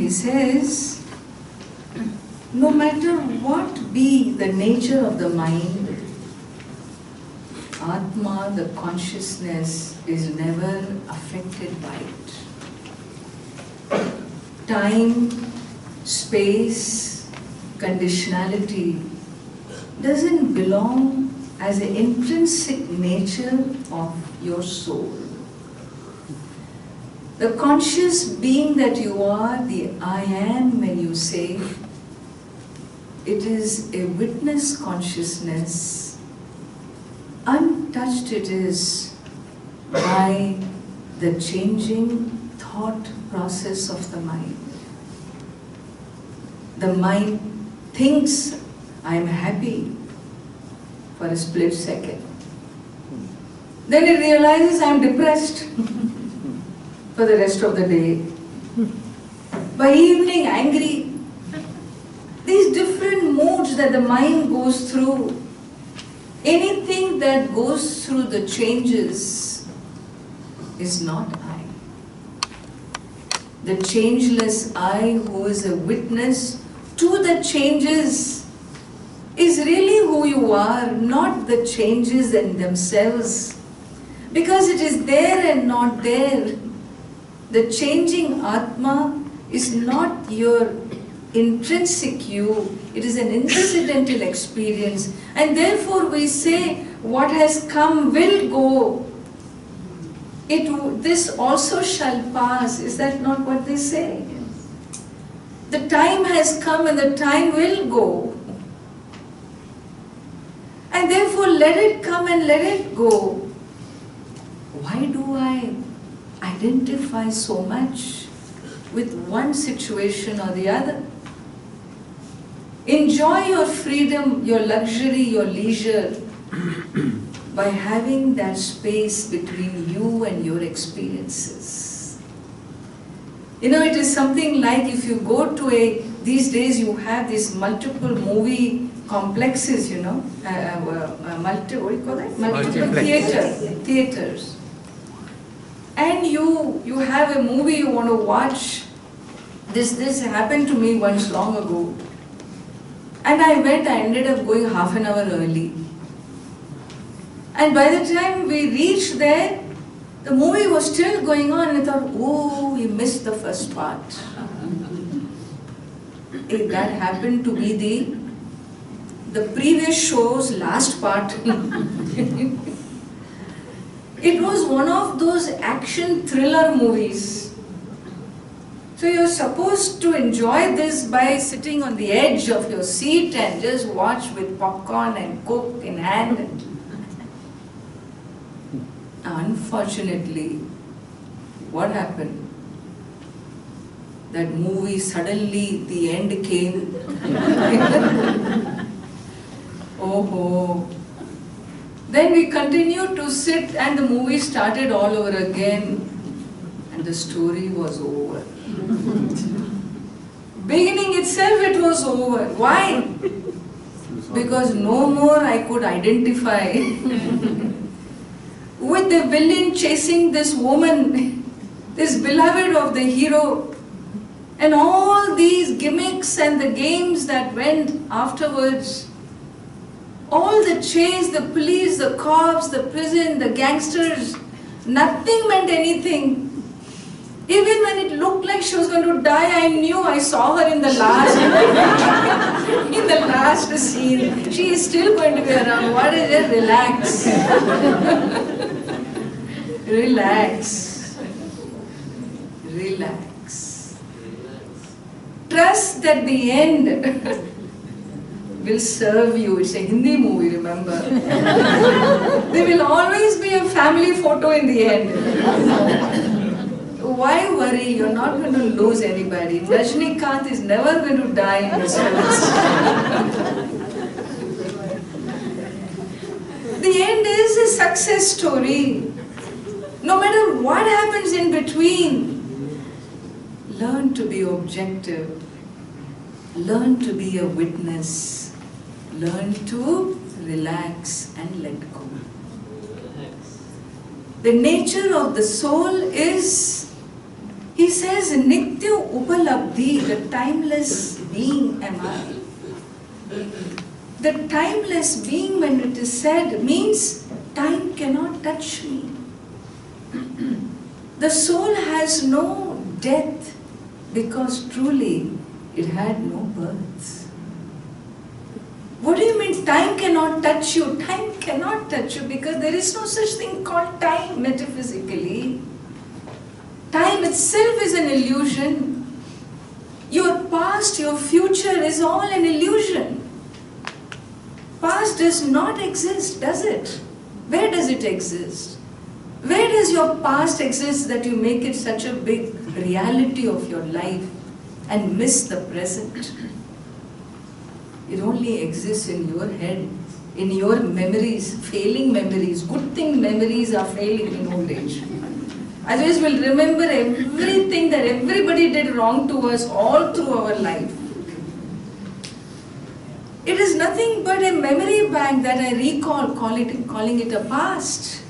A: he says, no matter what be the nature of the mind, Atma, the consciousness, is never affected by it. Time, space, conditionality doesn't belong as an intrinsic nature of your soul. The conscious being that you are, the I am, when you say, it is a witness consciousness. Untouched it is by the changing thought process of the mind. The mind thinks I am happy for a split second. Then it realizes I am depressed for the rest of the day. By evening, angry. These different moods that the mind goes through, anything that goes through the changes is not I. The changeless I, who is a witness to the changes, is really who you are, not the changes in themselves. Because it is there and not there. The changing Atma is not your intrinsic you, it is an incidental experience. And therefore we say, what has come will go. This also shall pass. Is that not what they say? The time has come and the time will go. And therefore let it come and let it go. Why do I identify so much with one situation or the other? Enjoy your freedom, your luxury, your leisure by having that space between you and your experiences. You know, it is something like if you go to these days you have these multiple movie complexes, you know, what do you call that? Multiple theaters. And you have a movie you want to watch. This happened to me once long ago. And I ended up going half an hour early. And by the time we reached there, the movie was still going on and I thought, oh, we missed the first part. That happened to be the previous show's last part. It was one of those action thriller movies. So you're supposed to enjoy this by sitting on the edge of your seat and just watch with popcorn and Coke in hand. Unfortunately, what happened? That movie, suddenly the end came. Oh. Then we continued to sit and the movie started all over again and the story was over. Beginning itself it was over. Why? Because no more I could identify with the villain chasing this woman, this beloved of the hero, and all these gimmicks and the games that went afterwards. All the chase, the police, the cops, the prison, the gangsters, nothing meant anything. Even when it looked like she was going to die, I knew I saw her in the last scene. She is still going to be around. What is it? Relax. Relax. Relax. Trust that the end will serve you. It's a Hindi movie, remember? There will always be a family photo in the end. Why worry? You're not going to lose anybody. Rajnikant is never going to die in this film. The end is a success story. No matter what happens in between, learn to be objective. Learn to be a witness. Learn to relax and let go. The nature of the soul is He says, Nitya Upalabdhi, the timeless being am I. The timeless being, when it is said, means time cannot touch me. The soul has no death because truly it had no birth. What do you mean time cannot touch you? Time cannot touch you because there is no such thing called time metaphysically. Time itself is an illusion. Your past, your future is all an illusion. Past does not exist, does it? Where does it exist? Where does your past exist that you make it such a big reality of your life and miss the present? It only exists in your head, in your memories, failing memories. Good thing memories are failing in old age. Otherwise we'll remember everything that everybody did wrong to us all through our life. It is nothing but a memory bank that I recall, calling it a past.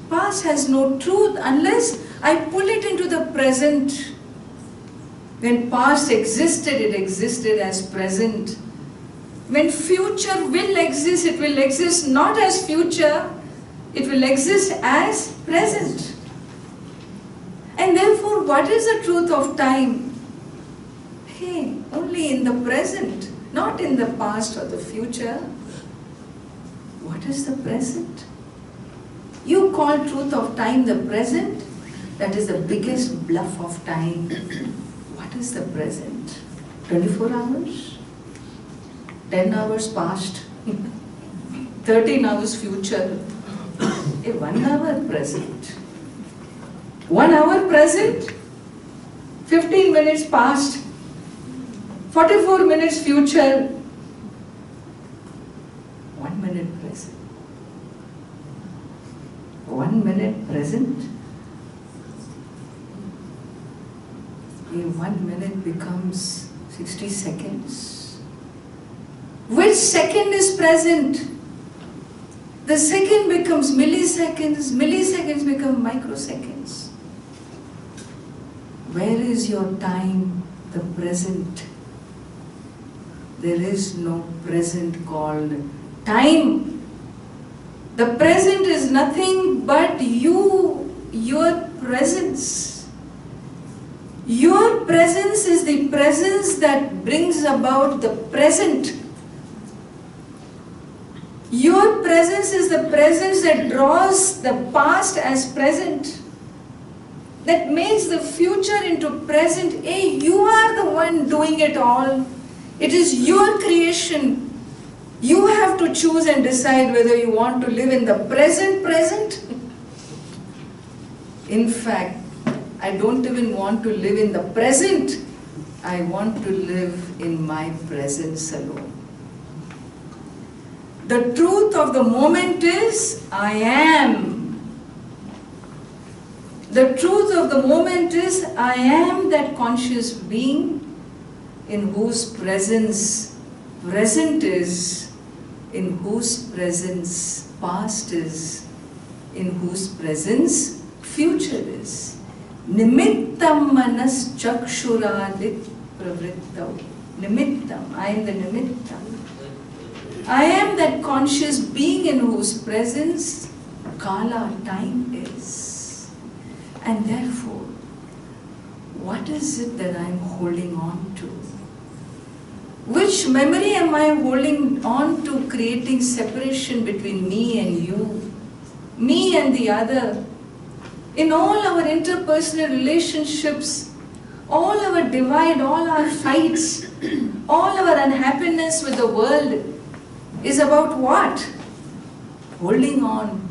A: Past has no truth unless I pull it into the present. When past existed, it existed as present. When future will exist, it will exist not as future, it will exist as present. And therefore, what is the truth of time? Hey, only in the present, not in the past or the future. What is the present? You call truth of time the present? That is the biggest bluff of time. What is the present? 24 hours? 10 hours past? 13 hours future? A 1 hour present? 1 hour present? 15 minutes past? 44 minutes future? 1 minute present? 1 minute present? A 1 minute becomes 60 seconds. Which second is present? The second becomes milliseconds, milliseconds become microseconds. Where is your time, the present? There is no present called time. The present is nothing but you, your presence. Your presence is the presence that brings about the present. Your presence is the presence that draws the past as present. That makes the future into present. Hey, you are the one doing it all. It is your creation. You have to choose and decide whether you want to live in the present. In fact, I don't even want to live in the present. I want to live in my presence alone. The truth of the moment is, I am. The truth of the moment is, I am that conscious being in whose presence present is, in whose presence past is, in whose presence future is. Nimittam manas chakshuradit pravrittav. Nimittam, I am the nimittam. I am that conscious being in whose presence kala, time is. And therefore, what is it that I am holding on to? Which memory am I holding on to, creating separation between me and you, me and the other? In all our interpersonal relationships, all our divide, all our fights, all our unhappiness with the world is about what? Holding on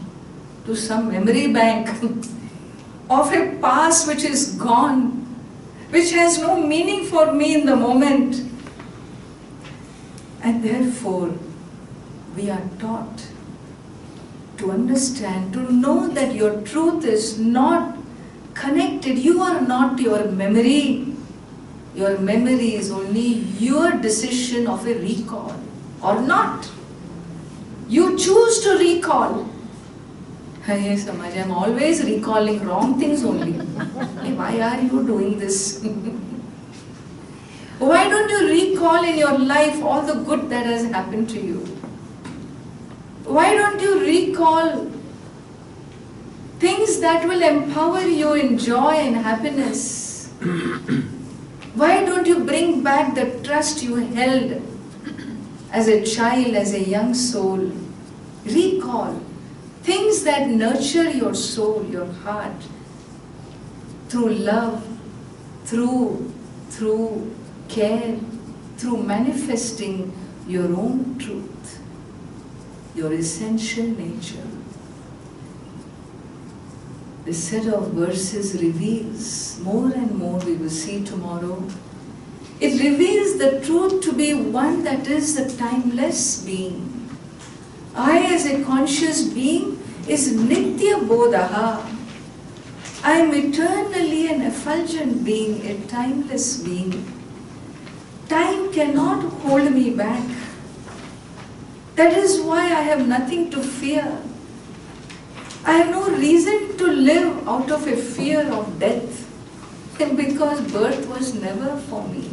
A: to some memory bank of a past which is gone, which has no meaning for me in the moment. And therefore, we are taught to understand, to know that your truth is not connected. You are not your memory. Your memory is only your decision of a recall or not. You choose to recall. Yes, Ammaji, I'm always recalling wrong things only. Why are you doing this? Why don't you recall in your life all the good that has happened to you? Why don't you recall things that will empower you in joy and happiness? Why don't you bring back the trust you held as a child, as a young soul? Recall things that nurture your soul, your heart, through love, through care, through manifesting your own truth, your essential nature. This set of verses reveals more and more, we will see tomorrow. It reveals the truth to be one that is a timeless being. I as a conscious being is Nitya Bodhaha. I am eternally an effulgent being, a timeless being. Time cannot hold me back. That is why I have nothing to fear. I have no reason to live out of a fear of death, because birth was never for me.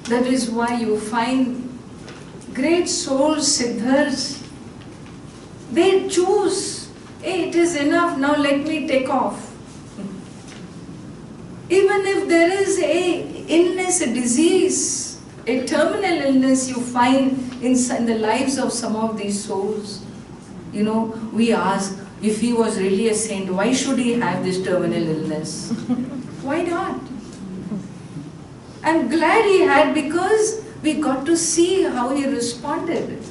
A: That is why you find great souls, siddhas, they choose, hey, it is enough, now let me take off. Even if there is a illness, a disease, a terminal illness you find in the lives of some of these souls, you know, we ask, if he was really a saint, why should he have this terminal illness? Why not? I'm glad he had, because we got to see how he responded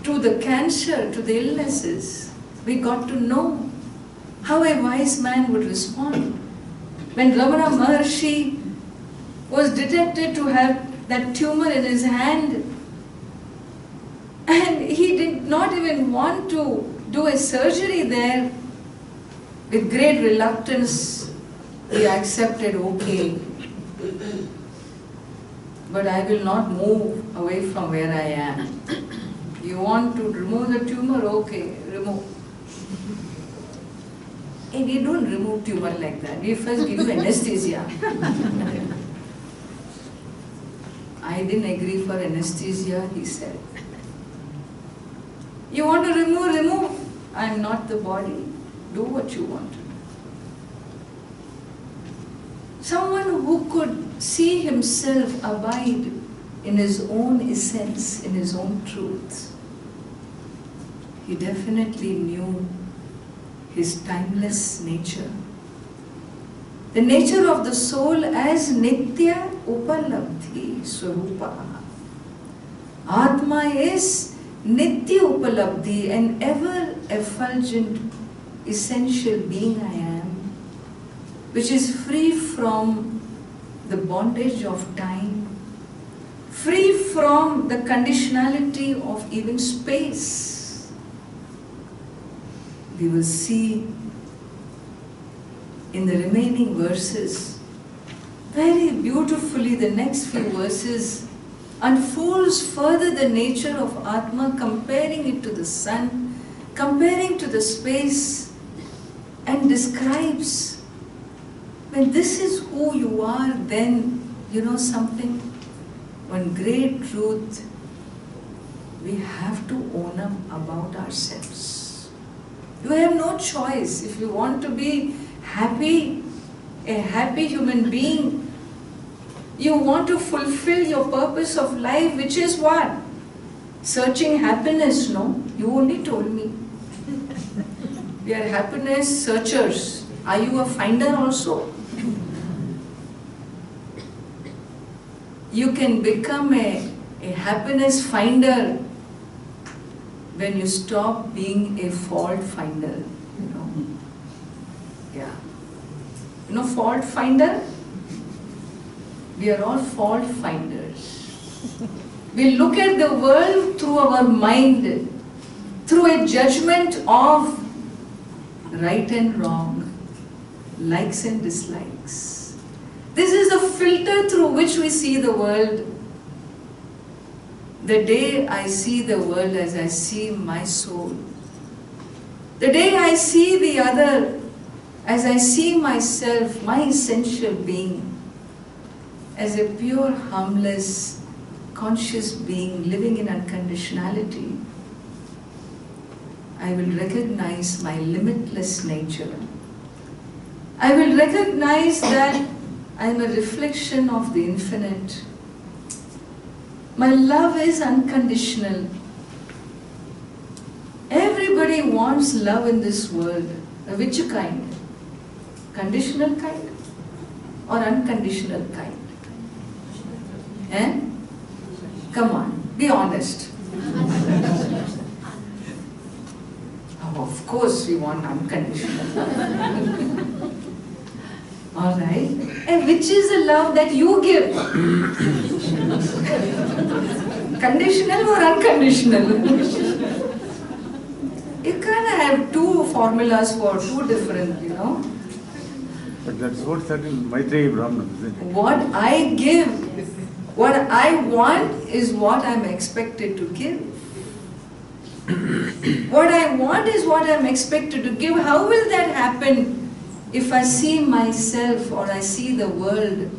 A: to the cancer, to the illnesses. We got to know how a wise man would respond. When Ramana Maharshi was detected to have that tumor in his hand, and he did not even want to do a surgery there, with great reluctance, he accepted, okay, but I will not move away from where I am. You want to remove the tumor? Okay, remove. And we don't remove tumor like that. We first give you anesthesia. I didn't agree for anesthesia, he said. You want to remove, remove. I am not the body. Do what you want to do. Someone who could see himself abide in his own essence, in his own truth. He definitely knew his timeless nature. The nature of the soul as Nitya Upalabdhi Swarupa. Atma is Nitya Upalabdhi, an ever effulgent, essential being I am, which is free from the bondage of time, free from the conditionality of even space. We will see in the remaining verses, very beautifully the next few verses unfolds further the nature of Atma, comparing it to the sun, comparing to the space, and describes, when this is who you are, then you know something, one great truth we have to own up about ourselves. You have no choice. If you want to be happy, a happy human being, you want to fulfill your purpose of life, which is what? Searching happiness, no? You only told me. We are happiness searchers. Are you a finder also? You can become a happiness finder when you stop being a fault finder, you know. Yeah. You know fault finder? We are all fault finders. We look at the world through our mind, through a judgment of right and wrong, likes and dislikes. This is the filter through which we see the world. The day I see the world as I see my soul, the day I see the other as I see myself, my essential being, as a pure, harmless, conscious being living in unconditionality, I will recognize my limitless nature. I will recognize that I am a reflection of the infinite. My love is unconditional. Everybody wants love in this world. Which kind? Conditional kind or unconditional kind? Eh? Come on, be honest. Oh, of course we want unconditional. Alright. And which is the love that you give? Conditional or unconditional? You can't have two formulas for two different,
C: But that's what certain Maitreyi Brahman, isn't it?
A: What I give, what I want is what I'm expected to give. What I want is what I'm expected to give. How will that happen if I see myself or I see the world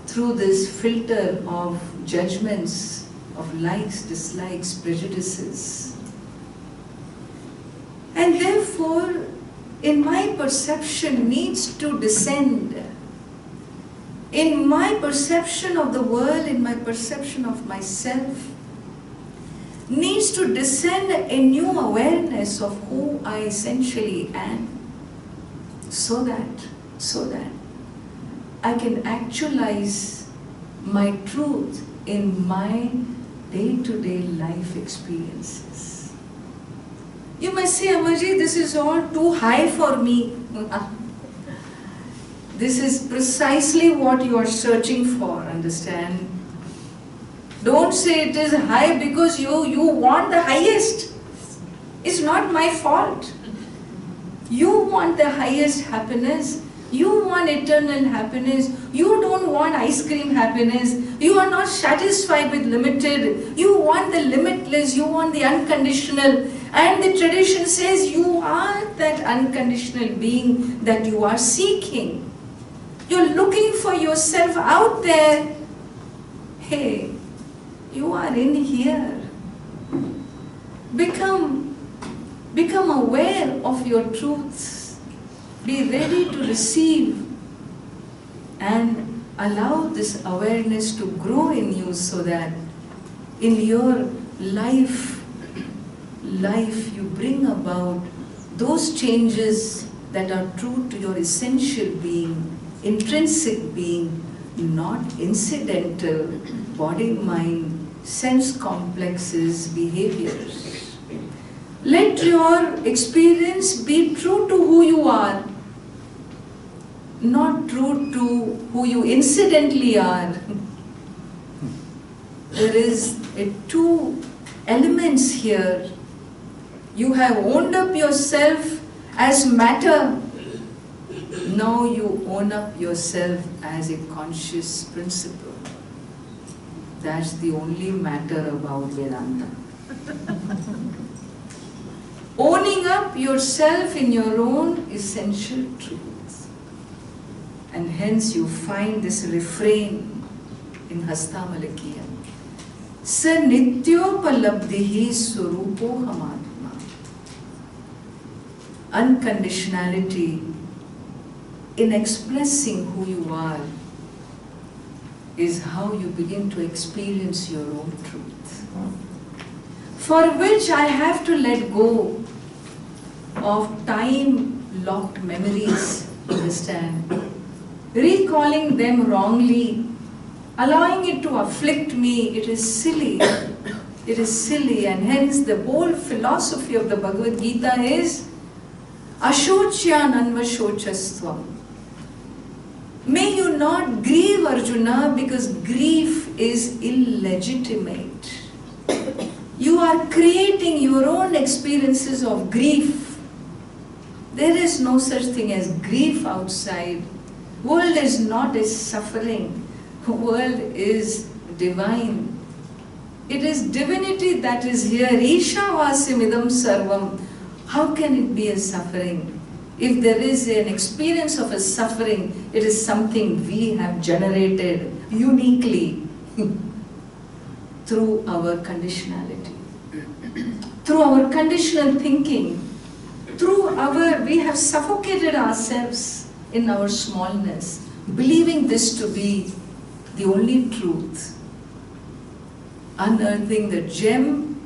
A: through this filter of judgments, of likes, dislikes, prejudices? And therefore, in my perception needs to descend. In my perception of the world, in my perception of myself, needs to descend a new awareness of who I essentially am, so that I can actualize my truth in my day-to-day life experiences. You may say, Ammaji, this is all too high for me. This is precisely what you are searching for, understand? Don't say it is high because you want the highest. It's not my fault. You want the highest happiness. You want eternal happiness. You don't want ice cream happiness. You are not satisfied with limited. You want the limitless. You want the unconditional. And the tradition says you are that unconditional being that you are seeking. You're looking for yourself out there. Hey, you are in here. Become aware of your truths. Be ready to receive and allow this awareness to grow in you so that in your life you bring about those changes that are true to your essential being, intrinsic being, not incidental body, mind, sense complexes, behaviors. Let your experience be true to who you are, not true to who you incidentally are. There is two elements here. You have owned up yourself as matter. Now you own up yourself as a conscious principle. That's the only matter about Vedanta. Owning up yourself in your own essential truth. And hence you find this refrain in Hastamalaka. Sa nityopalabdhihi swarupo hamatma. Unconditionality in expressing who you are is how you begin to experience your own truth. For which I have to let go of time-locked memories, understand? Recalling them wrongly, allowing it to afflict me, it is silly. It is silly, and hence the whole philosophy of the Bhagavad Gita is Ashocya nanvashochastvam. May you not grieve, Arjuna, because grief is illegitimate. You are creating your own experiences of grief. There is no such thing as grief outside. World is not a suffering. World is divine. It is divinity that is here. Isha vasimidam sarvam. How can it be a suffering? If there is an experience of a suffering, it is something we have generated uniquely through our conditionality, through our conditional thinking, we have suffocated ourselves in our smallness, believing this to be the only truth. Unearthing the gem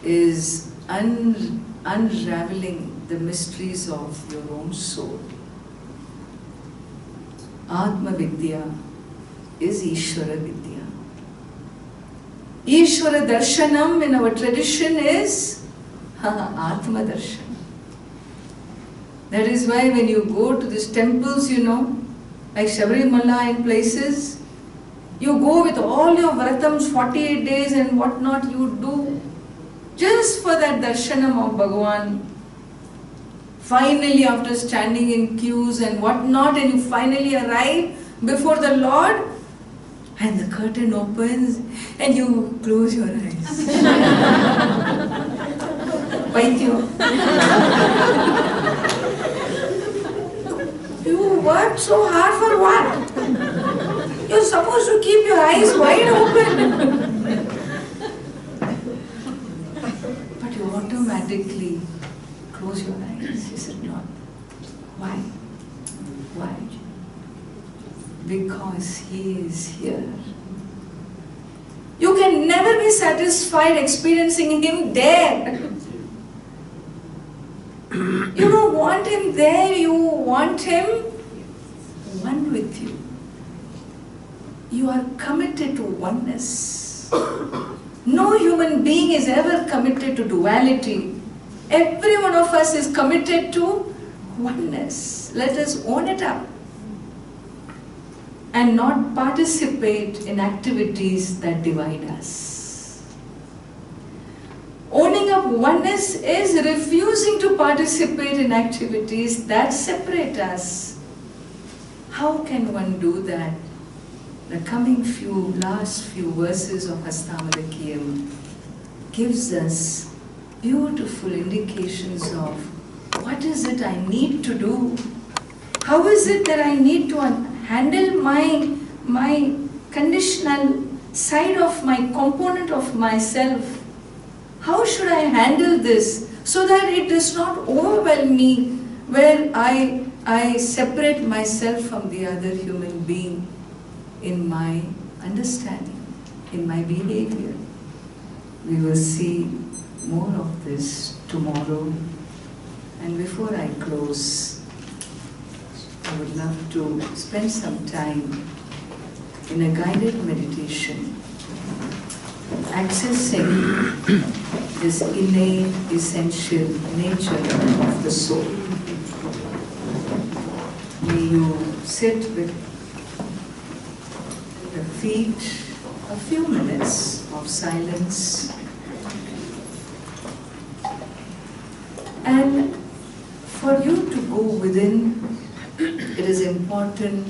A: is unraveling the mysteries of your own soul. Atma Vidya is Ishvara Vidya. Ishvara Darshanam in our tradition is Atma Darshan. That is why when you go to these temples, like Shabarimala and places, you go with all your vratams, 48 days and whatnot you do, just for that darshanam of Bhagavan. Finally, after standing in queues and whatnot, and you finally arrive before the Lord, and the curtain opens, and you close your eyes. Paityo. You worked so hard for what? You're supposed to keep your eyes wide open. But you automatically close your eyes, is it not? Why? Why? Because He is here. You can never be satisfied experiencing Him there. You don't want Him there, you want Him one with you. You are committed to oneness. No human being is ever committed to duality. Every one of us is committed to oneness. Let us own it up and not participate in activities that divide us. Owning up oneness is refusing to participate in activities that separate us. How can one do that? The coming last few verses of Hastamalaka gives us beautiful indications of what is it I need to do? How is it that I need to handle my conditional side of my component of myself? How should I handle this so that it does not overwhelm me where I separate myself from the other human being in my understanding, in my behavior? We will see more of this tomorrow. And before I close, I would love to spend some time in a guided meditation, accessing this innate, essential nature of the soul. May you sit with your feet a few minutes of silence, and for you to go within, it is important.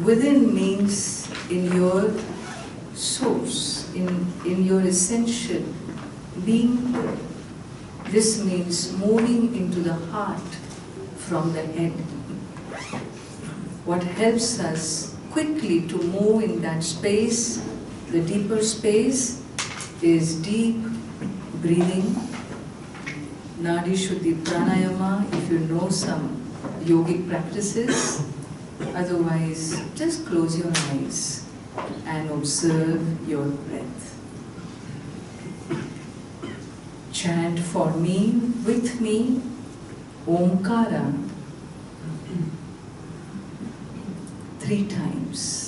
A: Within means in your source, in your essential being. This means moving into the heart from the head. What helps us quickly to move in that space, the deeper space, is deep breathing, Nadi Shuddhi Pranayama, if you know some yogic practices. Otherwise, just close your eyes and observe your breath. Chant for me, with me, Omkara 3 times.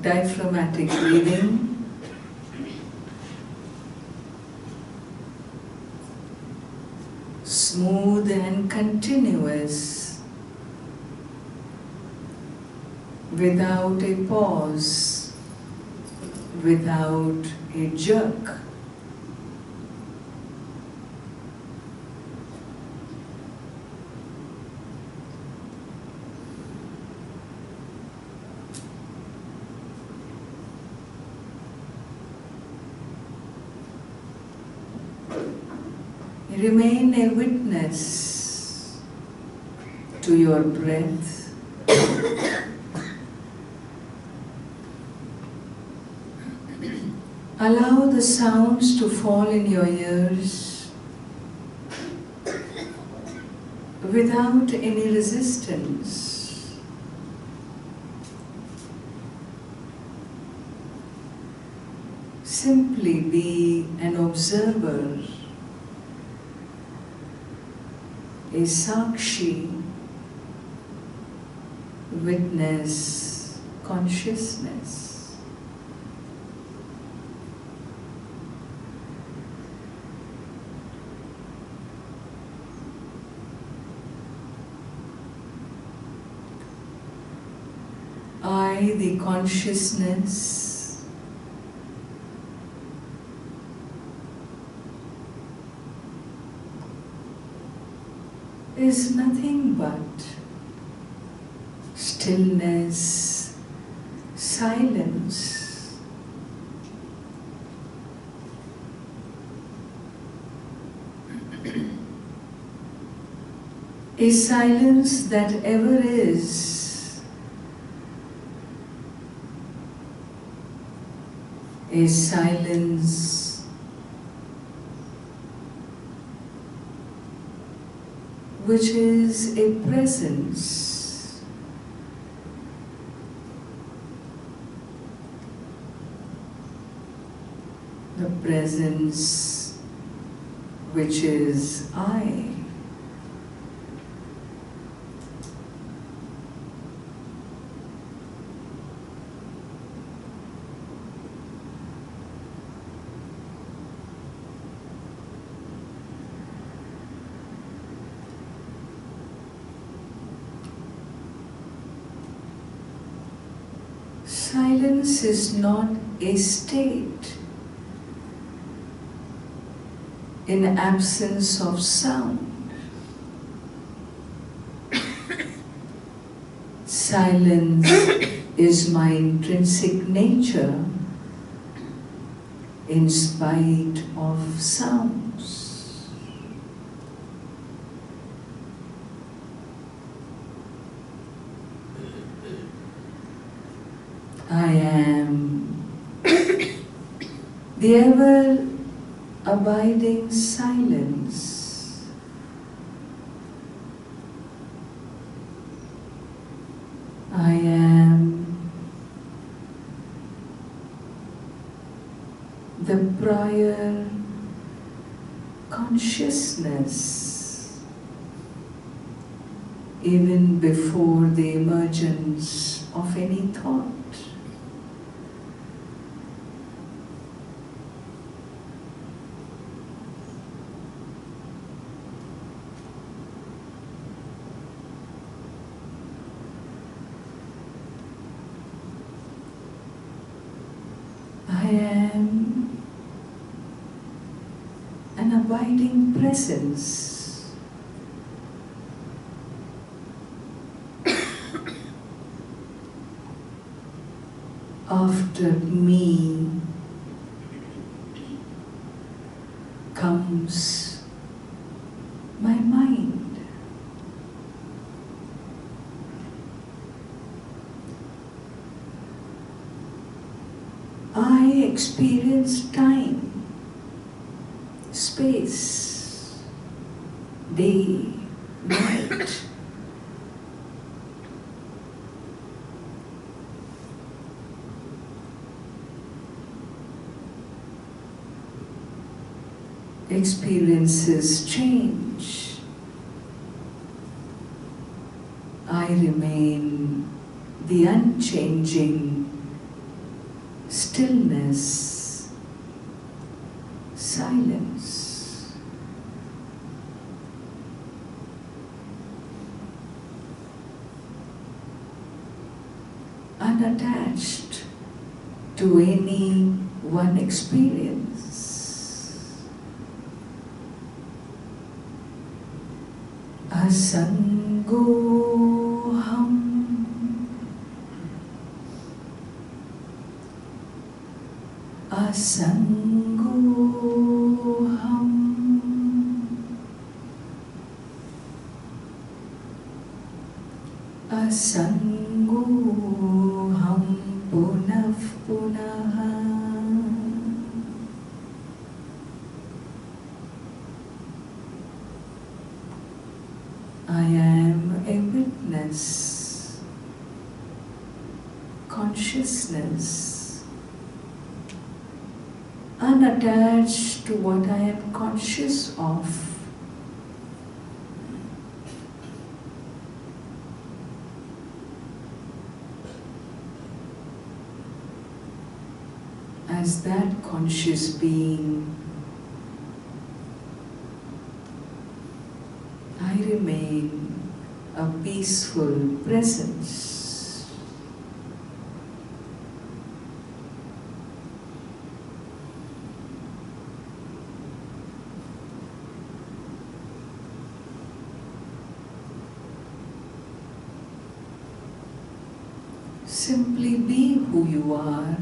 A: diaphragmatic breathing. Smooth and continuous, without a pause, without a jerk. Remain a witness to your breath. Allow the sounds to fall in your ears without any resistance. Simply be an observer, a sakshi, witness consciousness. I, the consciousness, is nothing but stillness, silence. A silence that ever is, a silence which is a presence, the presence which is I. Silence is not a state in absence of sound. Silence is my intrinsic nature in spite of sounds. I am the ever-abiding silence. I am the prior consciousness, even before the emergence of any thought. I am an abiding presence. After me comes my mind. I experience time, space, day, night. Experiences change. I remain the unchanging stillness, silence. Unattached to any one experience. Asangoham. Asangoham. Asangoham punav punaha. I am a witness, consciousness, unattached to what I am conscious of. As that conscious being, I remain a peaceful presence. Simply be who you are.